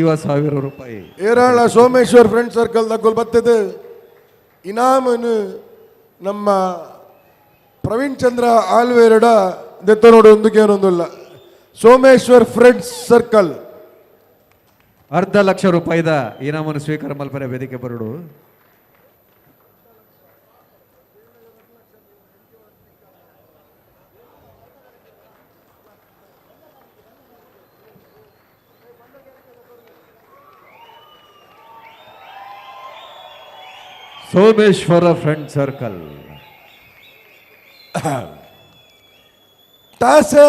50,000 ರೂಪಾಯಿ ಏರಾಳ ಸೋಮೇಶ್ವರ್ ಫ್ರೆಂಡ್ ಸರ್ಕಲ್ ದಗ್ಗೋಲ್ ಬರ್ತದೆ. ಇನಾಮನು ನಮ್ಮ ಪ್ರವೀಣ್ ಚಂದ್ರ ಆಲ್ವೇರಡ ದೆತ್ತ ನೋಡಿ ಒಂದಕ್ಕೇನೊಂದಿಲ್ಲ. ಸೋಮೇಶ್ವರ್ ಫ್ರೆಂಡ್ಸ್ ಸರ್ಕಲ್ 2,00,000 ರೂಪಾಯಿದ ಇನಾಮನ್ನು ಸ್ವೀಕಾರ ಮಲ್ಪನೆ ವೇದಿಕೆ ಬರುಡು. ಸೋಮೇಶ್ವರ ಫ್ರೆಂಡ್ ಸರ್ಕಲ್ ತಾಸೆ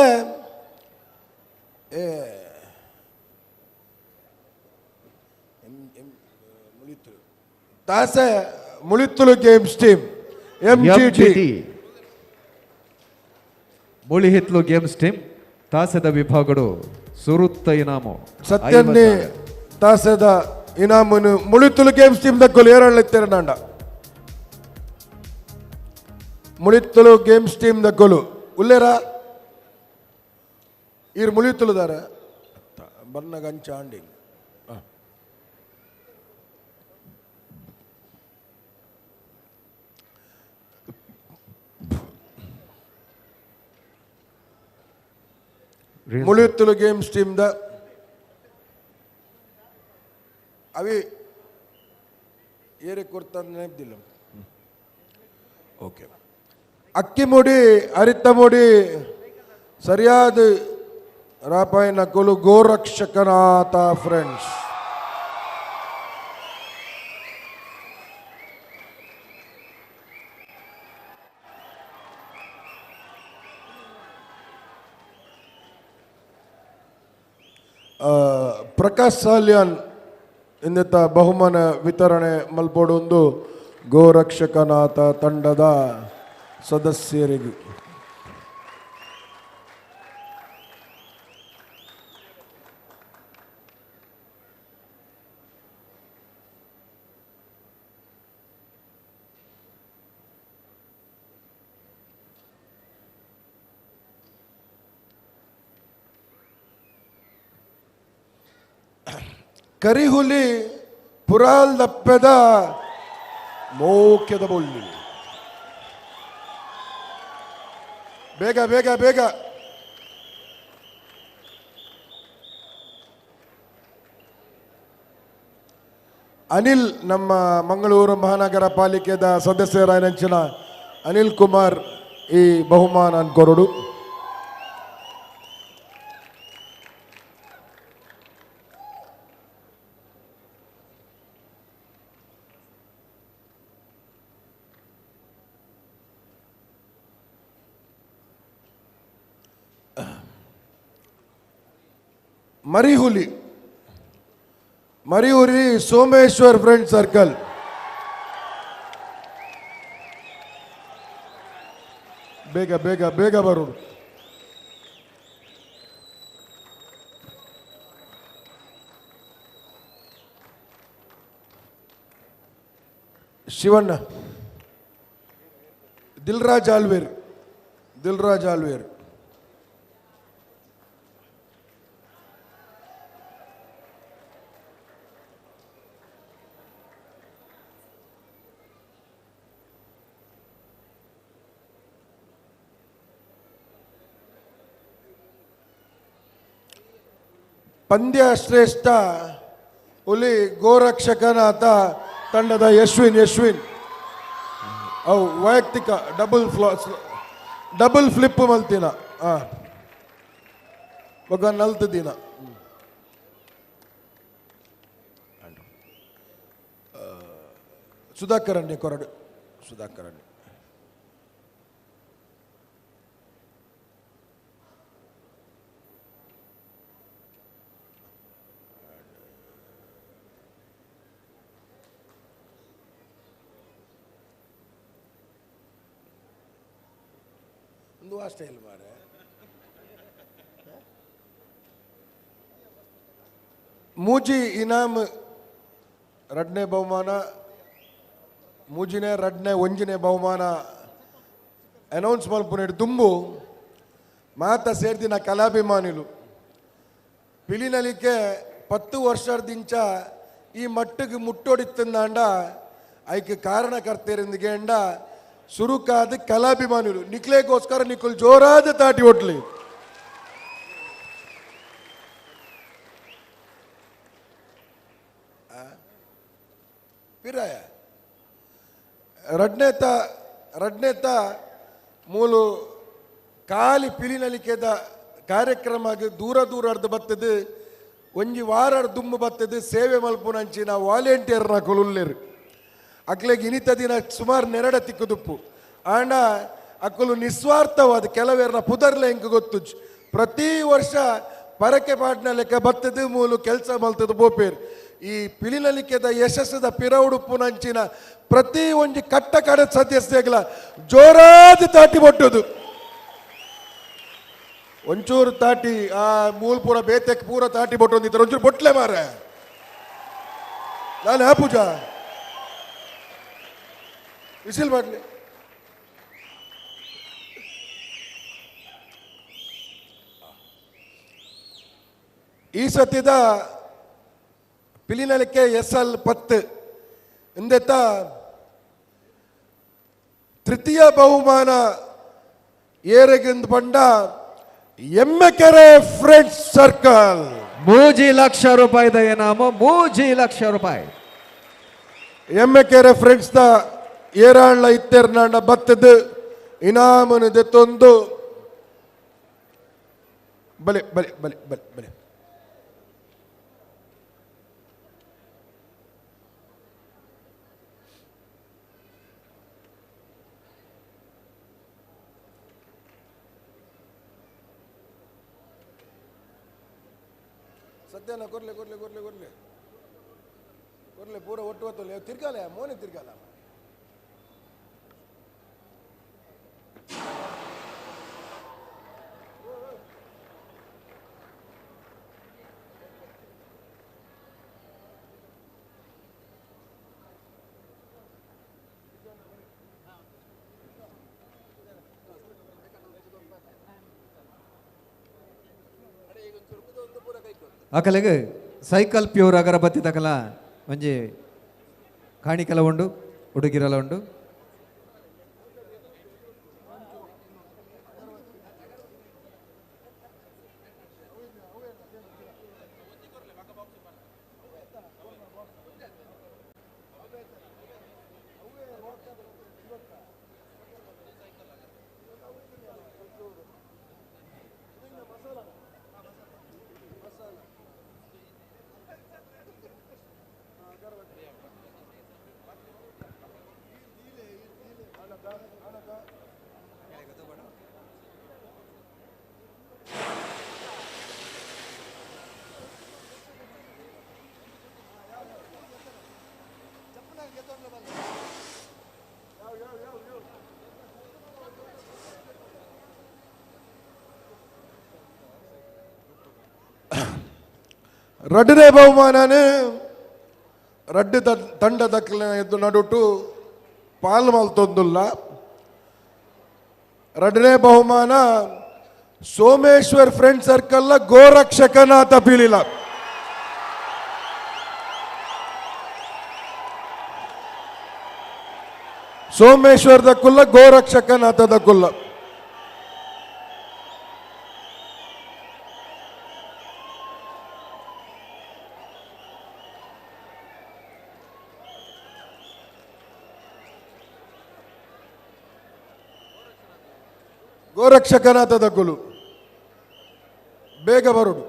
ತಾಸೆ ಮುಳಿತ್ತುಲು ಗೇಮ್ಸ್ ಟೀಮ್ ಎಂಜಿಟಿ ಮುಳಿಹಿತ್ಲು ಗೇಮ್ಸ್ ಟೀಮ್ ತಾಸೆದ ವಿಭಾಗಡು ಸುರುತ್ತ ಇನಾಮು ಸತ್ಯನ್ನೇ ತಾಸೆದ ಇನಾಮನು ಮುಳಿತ್ತುಲು ಗೇಮ್ಸ್ ಟೀಮ್ ದಗ್ಗೋಲು ಏರಳ್ಳೆತ್ತೇರ ನಾಂಡ ಮುಳಿತ್ತುಲು ಗೇಮ್ಸ್ ಟೀಮ್ ದಗ್ಗೋಲು ಉಲ್ಲೇರ ಈರ್ ಮುಳಿತ್ತುಲುದಾರ ಬನ್ನ ಗಂಚ ಆಂಡಿಂಗ್ ಮುಳಿತ್ತುಲು ಗೇಮ್ಸ್ ಟೀಮ್ ದ ಅವಿ ಏರೆ ಕೊಡ್ತಾರೆ ನೆನಪಿಲ್ಲ. ಓಕೆ, ಅಕ್ಕಿ ಮುಡಿ ಅರಿತ ಮುಡಿ ಸರಿಯಾದ ರಾಪಾಯನ ಕೊಲು ಗೋರಕ್ಷಕನಾಥ ಫ್ರೆಂಡ್ಸ್ ಪ್ರಕಾಶ್ ಸಾಲ್ಯಾನ್ ಇಂದಿತ್ತ ಬಹುಮಾನ ವಿತರಣೆ ಮಲ್ಪೋಡು ಒಂದು ಗೋರಕ್ಷಕನಾಥ ತಂಡದ ಸದಸ್ಯರಿಗೆ. ಕರಿಹುಲಿ ಪುರಾಲ್ ದಪ್ಪೆದ ಮೋಕ್ಯದ ಬೊಳ್ಳಿ. ಬೇಗ ಬೇಗ ಬೇಗ. ಅನಿಲ್, ನಮ್ಮ ಮಂಗಳೂರು ಮಹಾನಗರ ಪಾಲಿಕೆದ ಸದಸ್ಯರಾಯನಂಚಿನ ಅನಿಲ್ ಕುಮಾರ್ ಈ ಬಹುಮಾನ ಕೊರಡು. ಮರಿಹುಲಿ ಸೋಮೇಶ್ವರ್ ಫ್ರೆಂಡ್ ಸರ್ಕಲ್ ಬೇಗ ಬೇಗ ಬೇಗ ಬರೋದು. ಶಿವಣ್ಣ, ದಿಲ್ರಾಜ್ ಆಲ್ವೇರ್ ಪಂದ್ಯ ಶ್ರೇಷ್ಠ ಹುಲಿ ಗೋರಕ್ಷಕನಾಥ ತಂಡದ ಯಶ್ವಿನ್ ಅವು ವೈಯಕ್ತಿಕ ಡಬಲ್ ಫ್ಲಿಪ್ ಮಲ್ತಿನ ఒక నల్తు ದಿನ ಸುಧಾಕರಣ್ಯ ಕೊರಡು ಸುಧಾಕರಣ್ಯ ಒಂದು ಆ ಸ್ಟೈಲ್ ಮಾರೆ ಮೂಜಿ ಇನಾಮ್ ಎರಡನೇ ಬಹುಮಾನ ಮೂಜಿನೇ ಎರಡನೇ ಒಂಜನೇ ಬಹುಮಾನ ಅನೌನ್ಸ್ ಮಲ್ಪುನೇಡು ದುಂಬು ಮಾತ ಸೇರ್ದಿನ ಕಲಾಭಿಮಾನಿಲು ಪಿಲಿನಲಿಕೆ 10 ವರ್ಷದಿಂಚ ಈ ಮಟ್ಟಿಗೆ ಮುಟ್ಟೋಡಿತ್ತಂದಾಂಡ ಐಕೆ ಕಾರಣಕರ್ತರಿಂದಿಗೆಂಡ ಸುರುಕಾದ ಕಲಾಭಿಮಾನಿಲು ನಿಕ್ಲೇಗೋಸ್ಕರ ನಿಕ್ಕುಲ್ ಜೋರಾದ ತಾಟಿ ಒಟ್ಲಿ ಪಿರಾಯ ರಡ್ನೇತ ಮೂಲು ಕಾಲಿ ಪಿಲಿನಲಿಕೆದ ಕಾರ್ಯಕ್ರಮ ದೂರ ಅರ್ಧ ಬರ್ತದೆ ಒಂಜಿ ವಾರ ದುಮ್ಮು ಬರ್ತದೆ ಸೇವೆ ಮಲ್ಪುನಂಚಿನ ವಾಲಂಟಿಯರ್ನ ಕೊಲುಲ್ಲೇರು ಅಕ್ಲೆಗೆ ಇನಿತ ದಿನ ಸುಮಾರು ನೆರಡ ತಿಕ್ಕುದುಪ್ಪು ಆಂಡ ಅಕ್ಕಲು ನಿಸ್ವಾರ್ಥವಾದ ಕೆಲವೇರ್ನ ಪುದರ್ಲೆ ಹೆಂಗೆ ಗೊತ್ತು ಪ್ರತಿ ವರ್ಷ ಪರಕೆ ಪಾಟ್ನ ಲೆಕ್ಕ ಬರ್ತದೆ ಮೂಲು ಕೆಲಸ ಮಲ್ತದ ಬೋಪೇರು ಈ ಪಿಲಿನಲಿಕೆದ ಯಶಸ್ಸದ ಪಿರವುಡುಪ್ಪುನಂಚಿನ ಪ್ರತಿ ಒಂಜಿ ಕಟ್ಟ ಕಡೆ ಸದಸ್ಯಗಳ ಜೋರಾದ ತಾಟಿ ಬೊಟ್ಟುದು ಒಂಚೂರು ತಾಟಿ ಆ ಮೂಲ ಪೂರ ಬೇತೆಕ್ ಪೂರ ತಾಟಿ ಬೊಟ್ಟೊಂದಿದ್ದಾರೆ ಒಂಚೂರು ಬೊಟ್ಲೆ ಮಾರ ನಾನು ಹಾ ಪೂಜಾ ವಿಸಿಲ್ ಮಾಡ್ಲಿ ಈ ಸತಿದ ಪಿಲಿನಲಿಕೆ SL10 ಇಂದೆತ್ತ ತೃತೀಯ ಬಹುಮಾನ ಏರೆಗೆಂದು ಬಂಡ ಎಮ್ಮೆಕೆರೆ ಫ್ರೆಂಡ್ಸ್ ಸರ್ಕಲ್ 3 ಲಕ್ಷ ರೂಪಾಯಿದ ಇನಾಮು 3 ಲಕ್ಷ ರೂಪಾಯಿ ಎಮ್ಮೆಕೆರೆ ಫ್ರೆಂಡ್ಸ್ ದ ಏರಾಳ್ಳ ಇತ್ತೆರ್ನಾಂಡ ಬತ್ತದ ಇನಾಮನು ದೆತ್ತೊಂದು ಬಲೆ ಬಲೆ ಬಲೆ ಬಲೆ ಬಲೆ ಸದ್ಯನ ಕೊರ್ಲೆ ಪೂರ ಒಟ್ಟು ಹೊತ್ತು ತಿರ್ಗಾಲ ಮೋನೆ ತಿರ್ಗಾಲ ಅಕಲೆಗೆ ಸೈಕಲ್ ಪ್ಯೂರ್ ಅಗರಬತ್ತಿ ತಕಲ ಒಂಜಿ ಕಾಣಿಕೆಲ ಉಂಡು ಹುಡುಗಿರಲ ಉಂಡು ರಡ್ಡನೇ ಬಹುಮಾನನೇ ರಡ್ಡು ತಂಡ ದಕ್ಕಲ ಎದ್ದು ನಡುಟು ಪಾಲ್ ಮಲ್ತೊಂದುಲ್ಲ ರಡ್ಡನೇ ಬಹುಮಾನ ಸೋಮೇಶ್ವರ್ ಫ್ರೆಂಡ್ ಸರ್ಕಲ್ ಗೋರಕ್ಷಕನಾಥ ಪೀಲಿಲ ಸೋಮೇಶ್ವರದ ಕುಲ್ಲ ಗೋರಕ್ಷಕನಾಥದ ಕುಲ್ಲ ಗೋರಕ್ಷಕನಾಥ ದಗ್ಗುಲು ಬೇಗ ಬರುಡು.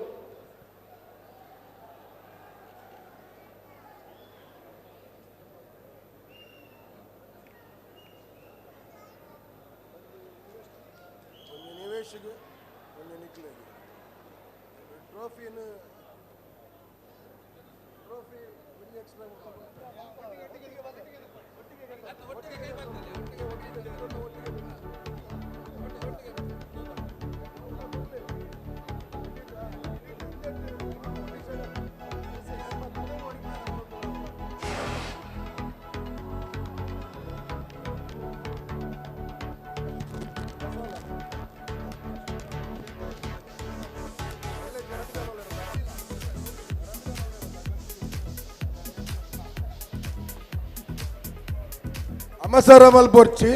అమసర మల్పొర్చి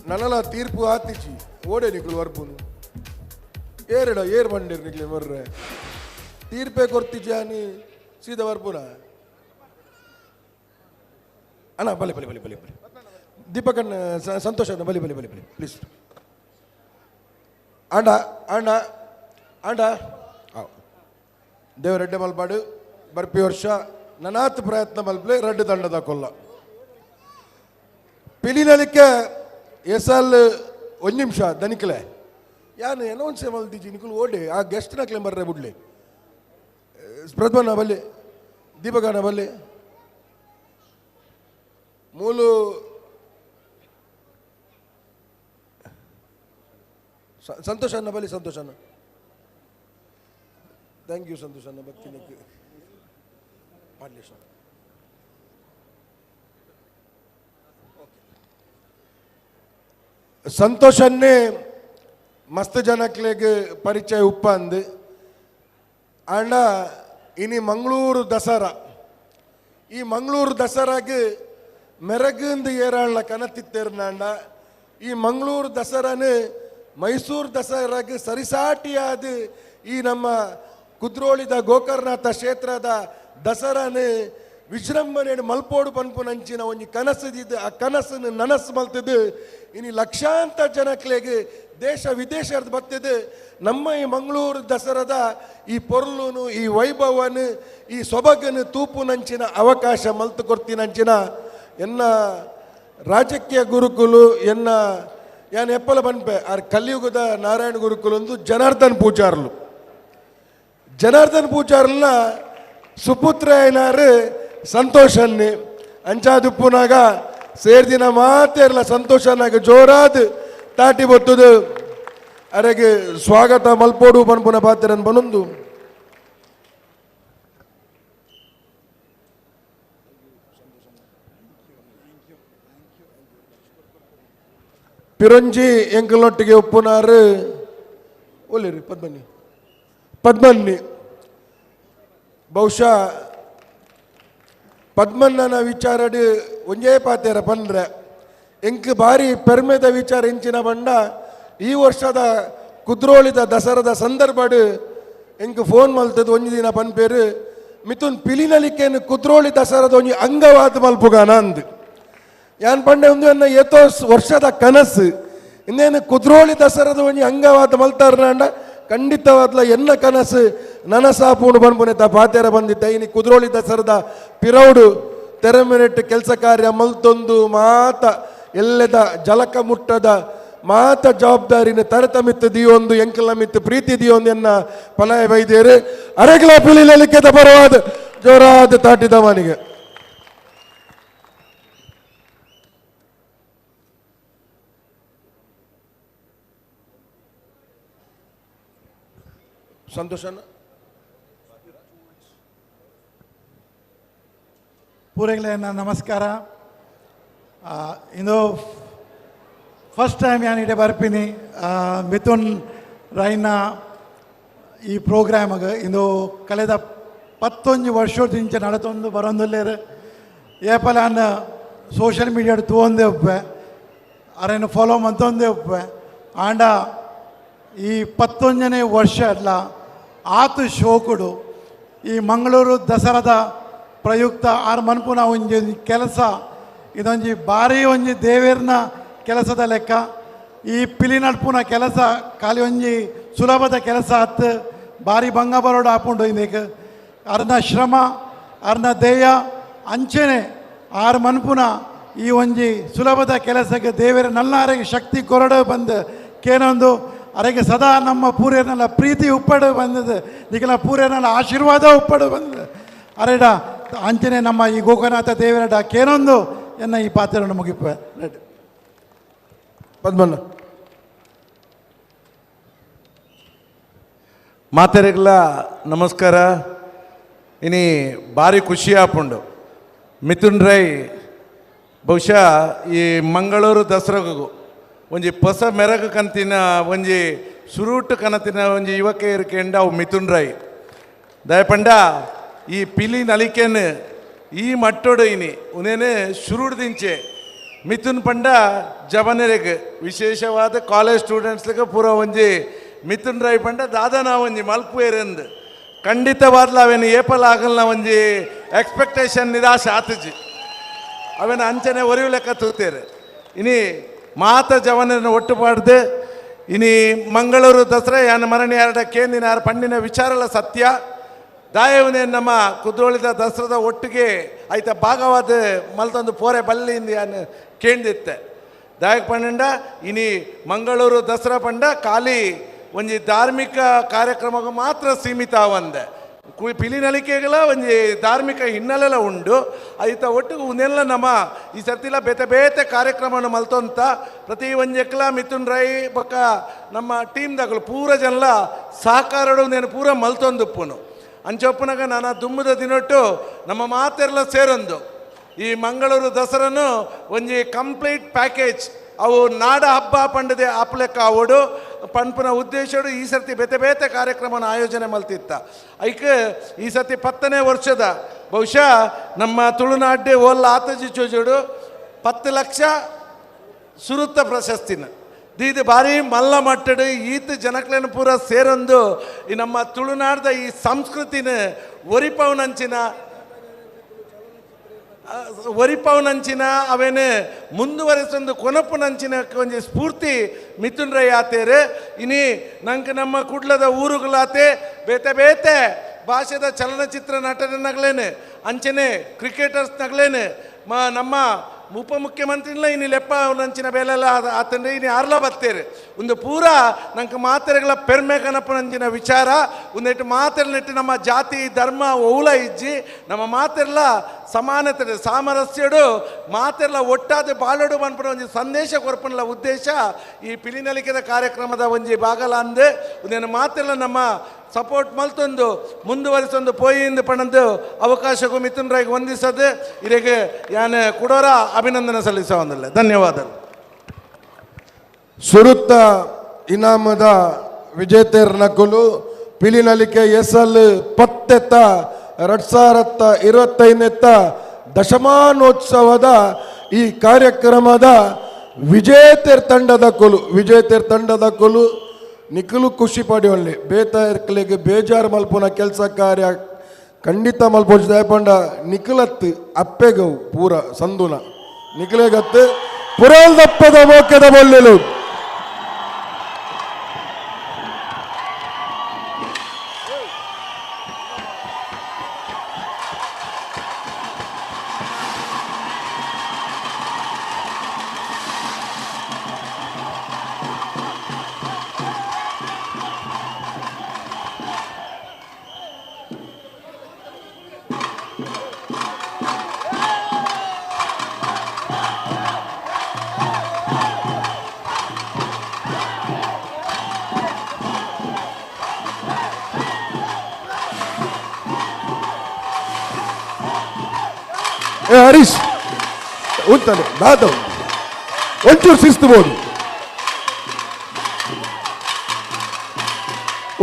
నన్నల తీర్పు ఆతిచి ఓడే నికులు వర్పును ఏరడ ఏర్ బండిర్ నికులు మర్రే తీర్పే కొర్తిచి అని సీద వర్పున అన్న బలి బలి బలి బలి బలి దీపకన్ సంతోష్ అన్న బలి బలి బలి బలి ప్లీజ్ అండ అండ అంಡ ದೇವರೆಡ್ಡೆ ಮಲ್ಪಾಡು ಬರ್ಪಿ ವರ್ಷ ನನಾತ್ ಪ್ರಯತ್ನ ಮಲ್ಪಲೆ ರೆಡ್ಡು ದಂಡದ ಕೊಲ್ಲ ಪಿಲಿನಲಿಕ್ಕೆ ಎಸಲ್ ಒಂದು ನಿಮಿಷ ದನಿಕಲೆ ಯಾನು ಅನೌನ್ಸ್ ಮಲ್ದಿಜಿ ನಿಕುಲು ಓಡಿ ಆ ಗೆಸ್ಟ್ ನಕ್ಲೆ ಬರ್ರೆ ಬಿಡ್ಲಿ ಪ್ರದ್ಮನ ಬಲ್ಲಿ ದೀಪಕನ ಬಲ್ಲಿ ಮೂಲು ಸಂತೋಷ ಅನ್ನ ಬಲ್ಲಿ ಸಂತೋಷ ಅನ್ನ ಥ್ಯಾಂಕ್ ಯು ಸಂತೋಷ್ ಅನ್ನ ಭಕ್ತಿನಿಗೆ ಪಾಡ್ಲೇಶ ಸಂತೋಷ್ ಅನ್ನೇ ಮಸ್ತ್ ಜನಕ್ಲೆಗೆ ಪರಿಚಯ ಉಪ್ಪ ಅಂದು ಅಣ್ಣ ಇನಿ ಮಂಗಳೂರು ದಸರಾ ಈ ಮಂಗಳೂರು ದಸರಾಗೆ ಮೆರಗಂದು ಏರಾಳ ಕನತಿತ್ತೇರ್ನಾಂಡ ಈ ಮಂಗಳೂರು ದಸರಾನು ಮೈಸೂರು ದಸರಾಗೆ ಸರಿಸಾಟಿಯಾದ ಈ ನಮ್ಮ ಕುದ್ರೋಳಿದ ಗೋಕರ್ಣನಾಥ ಕ್ಷೇತ್ರದ ದಸರಾನು ವಿಜೃಂಭಣೆಯನ್ನು ಮಲ್ಪೋಡು ಪನ್ಪುನಂಚಿನ ಒಂದು ಕನಸಿದ್ದು ಆ ಕನಸನ್ನು ನನಸು ಮಲ್ತದ್ದು ಇನ್ನು ಲಕ್ಷಾಂತರ ಜನಕ್ಲೆಗೆ ದೇಶ ವಿದೇಶದ ಬರ್ತದೆ ನಮ್ಮ ಈ ಮಂಗಳೂರು ದಸರಾದ ಈ ಪೊರ್ಲುನು ಈ ವೈಭವನು ಈ ಸೊಬಗನ್ನು ತೂಪುನಂಚಿನ ಅವಕಾಶ ಮಲ್ತು ಕೊಡ್ತೀನಂಚಿನ ಎನ್ನ ರಾಜಕೀಯ ಗುರುಕುಲು ಎನ್ನ ಯಾನ್ ಎಪ್ಪಲ ಬನ್ಪೆ ಆ ಕಲಿಯುಗದ ನಾರಾಯಣ ಗುರುಕುಲು ಒಂದು ಜನಾರ್ದನ್ ಪೂಜಾರ್ಲು ಜನಾರ್ದನ್ ಪೂಜಾರ್ಲ ಸುಪುತ್ರ ಏನಾರು ಸಂತೋಷನ್ನಿ ಅಂಚಾದುಪ್ಪುನಾಗ ಸೇರ್ದಿನ ಮಾತೇರ್ಲ ಸಂತೋಷನಾಗ ಜೋರಾದ ತಾಟಿ ಬತ್ತದು ಅರೆಗೆ ಸ್ವಾಗತ ಮಲ್ಪೋಡು ಪನ್ಪುನ ಪಾತ್ರನ್ ಬನೊಂದು ಪಿರಂಜಿ ಎಂಕಲೊಟ್ಟಿಗೆ ಉಪ್ಪುನಾರು ಒಳ್ಳೆರಿ ಪದ್ಮನ್ನಿ ಬಹುಶಃ ಪದ್ಮಣ್ಣನ ವಿಚಾರಡು ಒಂಜೇ ಪಾತೆರ ಪಂಡ್ರೆ ಎಂಕ್ ಭಾರಿ ಪೆರ್ಮೆದ ವಿಚಾರ ಎಂಚಿನ ಬಂಡ ಈ ವರ್ಷದ ಕುದ್ರೋಳಿದ ದಸರಾದ ಸಂದರ್ಭಡು ಎಂಕ್ ಫೋನ್ ಮಲ್ತದ್ದು ಒಂಜಿ ದಿನ ಪನ್ಪೇರು ಮಿಥುನ್ ಪಿಲಿನಲಿಕೆನು ಕುದ್ರೋಳಿ ದಸರಾದ ಒಂಜಿ ಅಂಗವಾದ ಮಲ್ಪುಗಾನ ಅಂದು ಯಾನ್ ಪಂಡೆ ಒಂದು ಎನ್ನ ಏತೋ ವರ್ಷದ ಕನಸು ಇನ್ನೇನು ಕುದ್ರೋಳಿ ದಸರಾದ ಒಂಜಿ ಅಂಗವಾದ ಮಲ್ತಾರ್ನಾಂಡ ಖಂಡಿತವಾದ್ಲ ಎನ್ನ ಕನಸು ನನಸಾಪೂಣು ಬನ್ಪುನೆತ ಪಾತೆರ ಬಂದಿದ್ದ ಇನಿ ಕುದ್ರೋಳಿ ದಸರಾದ ಪಿರೌಡು ತೆರೆಮೆನೆಟ್ಟು ಕೆಲಸ ಕಾರ್ಯ ಮಲ್ತೊಂದು ಮಾತ ಎಲ್ಲೆದ ಜಲಕ ಮುಟ್ಟದ ಮಾತ ಜವಾಬ್ದಾರಿನ ತರತಮಿತ್ತು ದಿಯೊಂದು ಎಂಕಲ ಮಿತ್ತು ಪ್ರೀತಿ ದಿಯೊಂದು ಎನ್ನ ಪಲಾಯ ಬೈದೇರು ಅರೆಗಲ ಪಿಲಿನಲಿಕೆದ ಬರವಾದ ಜೋರಾದ ತಾಟಿದ ಮನಿಗೆ ಸಂತೋಷನ ಪೂರೆಗಳನ್ನ ನಮಸ್ಕಾರ ಇಂದು ಫಸ್ಟ್ ಟೈಮ್ ಯಾನಿಡೆ ಬರ್ಪಿನಿ ಮಿಥುನ್ ರೈನ ಈ ಪ್ರೋಗ್ರಾಮ್ಗೆ ಇಂದು ಕಳೆದ 11 ವರ್ಷದಿಂದ ನಡತೊಂದು ಬರೋಂದಿಲ್ಲೇರು ಏಪಲ social ಮೀಡಿಯಾಡು ತೂಂದೇ Uppe ಅರೇನು follow ಮಂತೊಂದೇ Uppe and ಈ 11ನೇ ವರ್ಷ ಅಲ್ಲ ಆತು ಶೋಕುಡು ಈ ಮಂಗಳೂರು ದಸರಾದ ಪ್ರಯುಕ್ತ ಆರು ಮನ್ಪುನ ಒಂಜಿ ಕೆಲಸ ಇದೊಂಜಿ ಭಾರಿ ಒಂಜಿ ದೇವೇರ್ನ ಕೆಲಸದ ಲೆಕ್ಕ ಈ ಪಿಲಿ ನಡ್ಪುನ ಕೆಲಸ ಖಾಲಿ ಒಂಜಿ ಸುಲಭದ ಕೆಲಸ ಹತ್ತು ಭಾರಿ ಭಂಗ ಬರೋಡು ಹಾಕೊಂಡು ಇದಕ್ಕೆ ಅರ್ನ ಶ್ರಮ ಅರ್ನ ದೇಯ ಅಂಚೆನೆ ಆರು ಮನ್ಪುನ ಈ ಒಂಜಿ ಸುಲಭದ ಕೆಲಸಕ್ಕೆ ದೇವರ ನಲ್ಲಾರಿಗೆ ಶಕ್ತಿ ಕೊರಡು ಬಂದು ಕೇನೊಂದು ಅರೆಗೆ ಸದಾ ನಮ್ಮ ಪೂರ್ಯನೆಲ್ಲ ಪ್ರೀತಿ ಉಪ್ಪಡು ಬಂದದ್ದು ಈಗೆಲ್ಲ ಪೂರ್ಯನೆಲ್ಲ ಆಶೀರ್ವಾದ ಉಪ್ಪಡು ಬಂದದ್ದು ಅರೆಡ ಅಂಚನೆ ನಮ್ಮ ಈ ಗೋಕರ್ಣನಾಥ ದೇವರಡ ಕೇನೊಂದು ಎನ್ನ ಈ ಪಾತ್ರವನ್ನು ಮುಗಿಪ ಪದ್ಮಣ್ಣ ಮಾತೆರೆಗ್ಲ ನಮಸ್ಕಾರ ಇನಿ ಭಾರಿ ಖುಷಿ ಆಪುಂಡು ಮಿಥುನ್ ರೈ ಬಹುಶಃ ಈ ಮಂಗಳೂರು ದಸರಾಗೂ ಒಂಜಿ ಹೊಸ ಮೆರಗು ಕಂತಿನ ಒಂಜಿ ಸುರೂಟು ಕನತಿನ ಒಂಜಿ ಯುವಕ ಎಂಡ ಅವು ಮಿಥುನ್ ರೈ ದಯಪಂಡ ಈ ಪಿಲಿ ನಲಿಕೆನ್ ಈ ಮಟ್ಟೋಡು ಇನಿ ಉನೇನೆ ಶುರುಡು ದಿಂಚೆ ಮಿಥುನ್ ಪಂಡ ಜವನರಿಗೆ ವಿಶೇಷವಾದ ಕಾಲೇಜ್ ಸ್ಟೂಡೆಂಟ್ಸ್ಗೆ ಪೂರ ಒಂಜಿ ಮಿಥುನ್ ರೈ ಪಂಡ ದಾದಾನ ಒಂಜಿ ಮಲ್ಪುವೇರೆಂದು ಖಂಡಿತವಾದ್ಲ ಅವೇನು ಏಪಲ್ ಆಗಲ್ನ ಒಂಜಿ ಎಕ್ಸ್ಪೆಕ್ಟೇಷನ್ ನಿರಾಶೆ ಆತಜಿ ಅವೇನು ಅಂಚನೆ ಒರಿವು ಲೆಕ್ಕ ತೂತೇರೆ ಇನಿ ಮಾತ ಜವನನ್ನು ಒಟ್ಟು ಪಾಡ್ದು ಇನಿ ಮಂಗಳೂರು ದಸರಾ ಯಾನ ಮರಣಿ ಎರಡ ಕೇಂದಿನ ಯಾರ ಪಂಡಿನ ವಿಚಾರಲ ಸತ್ಯ ದಾಯವನೇ ನಮ್ಮ ಕುದ್ರೋಳಿದ ದಸರಾದ ಒಟ್ಟಿಗೆ ಆಯ್ತ ಭಾಗವಾದ ಮಲ್ತೊಂದು ಪೋರೆ ಬಲ್ಲಿಂದ ಯಾನು ಕೇಂದಿತ್ತೆ ದಾಯಕ ಪಂಡ ಇನಿ ಮಂಗಳೂರು ದಸರಾ ಪಂಡ ಖಾಲಿ ಒಂಜಿ ಧಾರ್ಮಿಕ ಕಾರ್ಯಕ್ರಮಕ್ಕೆ ಮಾತ್ರ ಸೀಮಿತ ಅವಂದೆ ಪಿಲಿ ನಲಿಕೆಗಳ ಒಂಜಿ ಧಾರ್ಮಿಕ ಹಿನ್ನೆಲೆ ಉಂಡು ಐತ ಒಟ್ಟಿಗೆ ಉನೆಲ್ಲ ನಮ್ಮ ಈ ಸರ್ತಿಲ ಬೇತೆ ಬೇತೆ ಕಾರ್ಯಕ್ರಮವನ್ನು ಮಲ್ತೊಂತ ಪ್ರತಿ ಒಂಜೆಕ್ಲ ಮಿಥುನ್ ರೈ ಬೊಕ್ಕ ನಮ್ಮ ಟೀಮ್ದಾಗಲು ಪೂರ ಜನಲ ಸಹಕಾರಡು నేను ಪೂರ ಮಲ್ತೊಂದುಪ್ಪುನು ಅಂಚೊಪ್ಪನಾಗ ನಾನು ದುಮ್ಮದ ದಿನೊಟ್ಟು ನಮ್ಮ ಮಾತೆರ್ಲ ಸೇರೊಂದು ಈ ಮಂಗಳೂರು ದಸರನು ಒಂಜಿ ಕಂಪ್ಲೀಟ್ ಪ್ಯಾಕೇಜ್ ಅವು ನಾಡ ಹಬ್ಬ ಪಂಡದೆ ಆಪ್ಲೆಕ್ಕ ಅವಡು ಪಂಪನ ಉದ್ದೇಶಡು ಈ ಸರ್ತಿ ಬೇತೆ ಬೇತೆ ಕಾರ್ಯಕ್ರಮನ ಆಯೋಜನೆ ಮಲ್ತಿತ್ತ ಐಕೆ ಈ ಸರ್ತಿ 10ನೇ ವರ್ಷದ ಬಹುಶಃ ನಮ್ಮ ತುಳುನಾಡ್ಡೆ ಓಲ್ಲ ಆತಜಿ ಚೋಜೋಡು 10 ಲಕ್ಷ ಸುರುತ್ತ ಪ್ರಶಸ್ತಿನ ದೀದು ಭಾರಿ ಮಲ್ಲ ಮಟ್ಟಡು ಈತ ಜನಕ್ಲೇನು ಪೂರ ಸೇರೊಂದು ಈ ನಮ್ಮ ತುಳುನಾಡ್ದ ಈ ಸಂಸ್ಕೃತಿನ ಒರಿಪವನಂಚಿನ ಅವೇನು ಮುಂದುವರೆಸೊಂದು ಕೊನಪುನಂಚಿನ ಒಂಜಿ ಸ್ಫೂರ್ತಿ ಮಿಥುನ್ ರೈ ಆತೇರು ಇನಿ ನಂಗೆ ನಮ್ಮ ಕುಡ್ಲದ ಊರುಗಳಾತೆ ಬೇತೆ ಬೇತೆ ಭಾಷೆದ ಚಲನಚಿತ್ರ ನಟನಗಳೇನು ಅಂಚನೆ ಕ್ರಿಕೆಟರ್ಸ್ ನಗಳೇನು ನಮ್ಮ ಉಪಮುಖ್ಯಮಂತ್ರಿಲ್ಲ ಇನ್ನು ಲೆಪ್ಪ ನಂಚಿನ ಬೇಲೆಲ್ಲ ಆತಂದ್ರೆ ಇನ್ನು ಯಾರ್ಲ ಬತ್ತೇರು ಒಂದು ಪೂರ ನಂಗೆ ಮಾತೆರೆಗಳ ಪೆರ್ಮೆ ಕನಪನಂಚಿನ ವಿಚಾರ ಒಂದೆಟ್ಟು ಮಾತೆರ್ನೆಟ್ಟು ನಮ್ಮ ಜಾತಿ ಧರ್ಮ ಓಲ ಇಜ್ಜಿ ನಮ್ಮ ಮಾತೆರ್ಲ ಸಮಾನತೆ ಸಾಮರಸ್ಯಡು ಮಾತೆರ್ಲ ಒಟ್ಟಾದ ಬಾಳೋಡು ಬಂದ್ಬಿಡೋ ಒಂದು ಸಂದೇಶ ಕೊರ್ಪನಲ್ಲ ಉದ್ದೇಶ ಈ ಪಿಲಿನಲಿಕೆದ ಕಾರ್ಯಕ್ರಮದ ಒಂಜಿ ಭಾಗಲ ಅಂದು ಒಂದೇನು ಮಾತೆಲ್ಲ ನಮ್ಮ ಸಪೋರ್ಟ್ ಮಲ್ತೊಂದು ಮುಂದುವರಿಸೊಂದು ಪೋಯಿಂದ ಪಣಂದು ಅವಕಾಶಕ್ಕೂ ಮಿಥುನ್ ರೈಗೆ ವಂದಿಸದು ಇರೆಗೆ ಯಾನು ಕೊಡೋರ ಅಭಿನಂದನೆ ಸಲ್ಲಿಸೋದಿಲ್ಲ ಧನ್ಯವಾದ ಸುರುತ್ತ ಇನಾಮದ ವಿಜೇತರ್ ನಕಲು ಪಿಲಿನಲಿಕೆ ಎಸ್ಎಲ್ 2025 ದಶಮಾನೋತ್ಸವದ ಈ ಕಾರ್ಯಕ್ರಮದ ವಿಜೇತರ್ ತಂಡದ ಕೊಲು ನಿಖಲು ಖುಷಿ ಪಡೆಯೊಳ್ಳಿ ಬೇತರ್ಕಲಿಗೆ ಬೇಜಾರು ಮಲ್ಪುನ ಕೆಲಸ ಕಾರ್ಯ ಖಂಡಿತ ಮಲ್ಪೋಜ್ ದಯಪಂಡ ನಿಖಲತ್ತು ಅಪ್ಪೆಗವು ಪೂರ ಸಂದುನ ನಿಖಲೆಗತ್ತು ಪುರಲ್ದಪ್ಪದ ಮೋಕ್ಯದ ಬೊಲ್ಲೆಲು ಹರೀಶ್ ಉಂತಾನೆ ದಾದವ್ ಒಂಚೂರು ಶಿಸ್ತುಬೋದು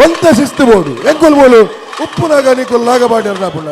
ಒಂತ ಶಿಸ್ತುಬೋದು ಎಂಕೊಲ್ಬೋದು ಉಪ್ಪುನಾಗ ನಿಕೊಲ್ ನಾಗಬಾಡ್ಯಾರ ಪುಣ್ಣ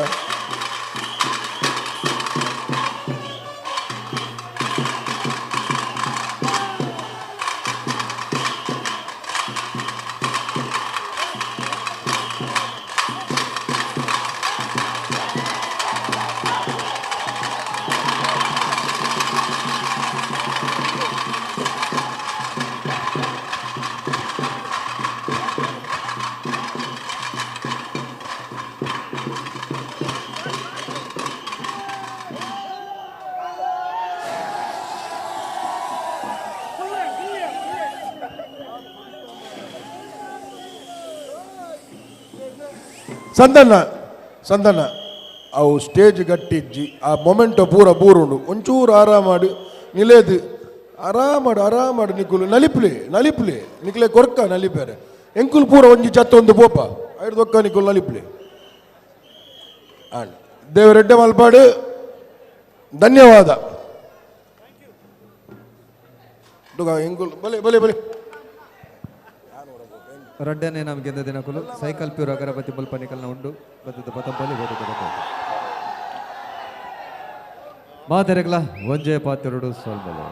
ಸಂದನ್ನ ಸಂದನ್ನ ಅವು ಸ್ಟೇಜ್ ಗಟ್ಟಿಜ್ಜಿ ಆ ಮೊಮೆಂಟೋ ಪೂರ ಬೂರುಂಡು ಒಂಚೂರು ಆರಾಮಾಡು ನಿಲೇದು ಆರಾಮಾಡು ನಿಕ್ಕುಲು ನಲಿಪ್ಲೆ ನಿಕ್ಲೆ ಕೊರ್ಕ ನಲಿಪೇರೆ ಎಂಕುಲು ಪೂರ ಒಂಜಿ ಚತ್ತೊಂದು ಪೋಪ ಐದು ದೊಕ್ಕ ನಿಕ್ಕುಲು ನಲಿಪ್ಲೆ ಆಂಡ್ ದೇವರೆಡ್ಡೆ ಮಲ್ಪಾಡು ಧನ್ಯವಾದ ಎಂಕುಲು ಬಲೆ ರಡ್ಡನೆ ನಮಗೆ ದಿನಕುಲು ಸೈಕಲ್ ಪ್ಯೂರ್ ಅಗರಬತ್ತಿ ಬಲ್ಪನಿಕಲ್ನ ಉಂಡು ಬದ್ದದ ಪತಂಬಲಿ ಮಾತೆರೆಗ್ಲ ಒಂಜೆ ಪಾತ್ರೆಡು ಸೋಲ್ಬಲು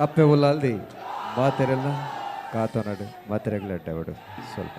ಅಪ್ಪೆ ಉಲ್ಲಾಲ್ದಿ ಮಾತೆರೆಲ್ಲ ಕಾತೋನಡು ಮಾತೆರೆಗ್ಲ ಅಡ್ಡವಡು ಸ್ವಲ್ಪ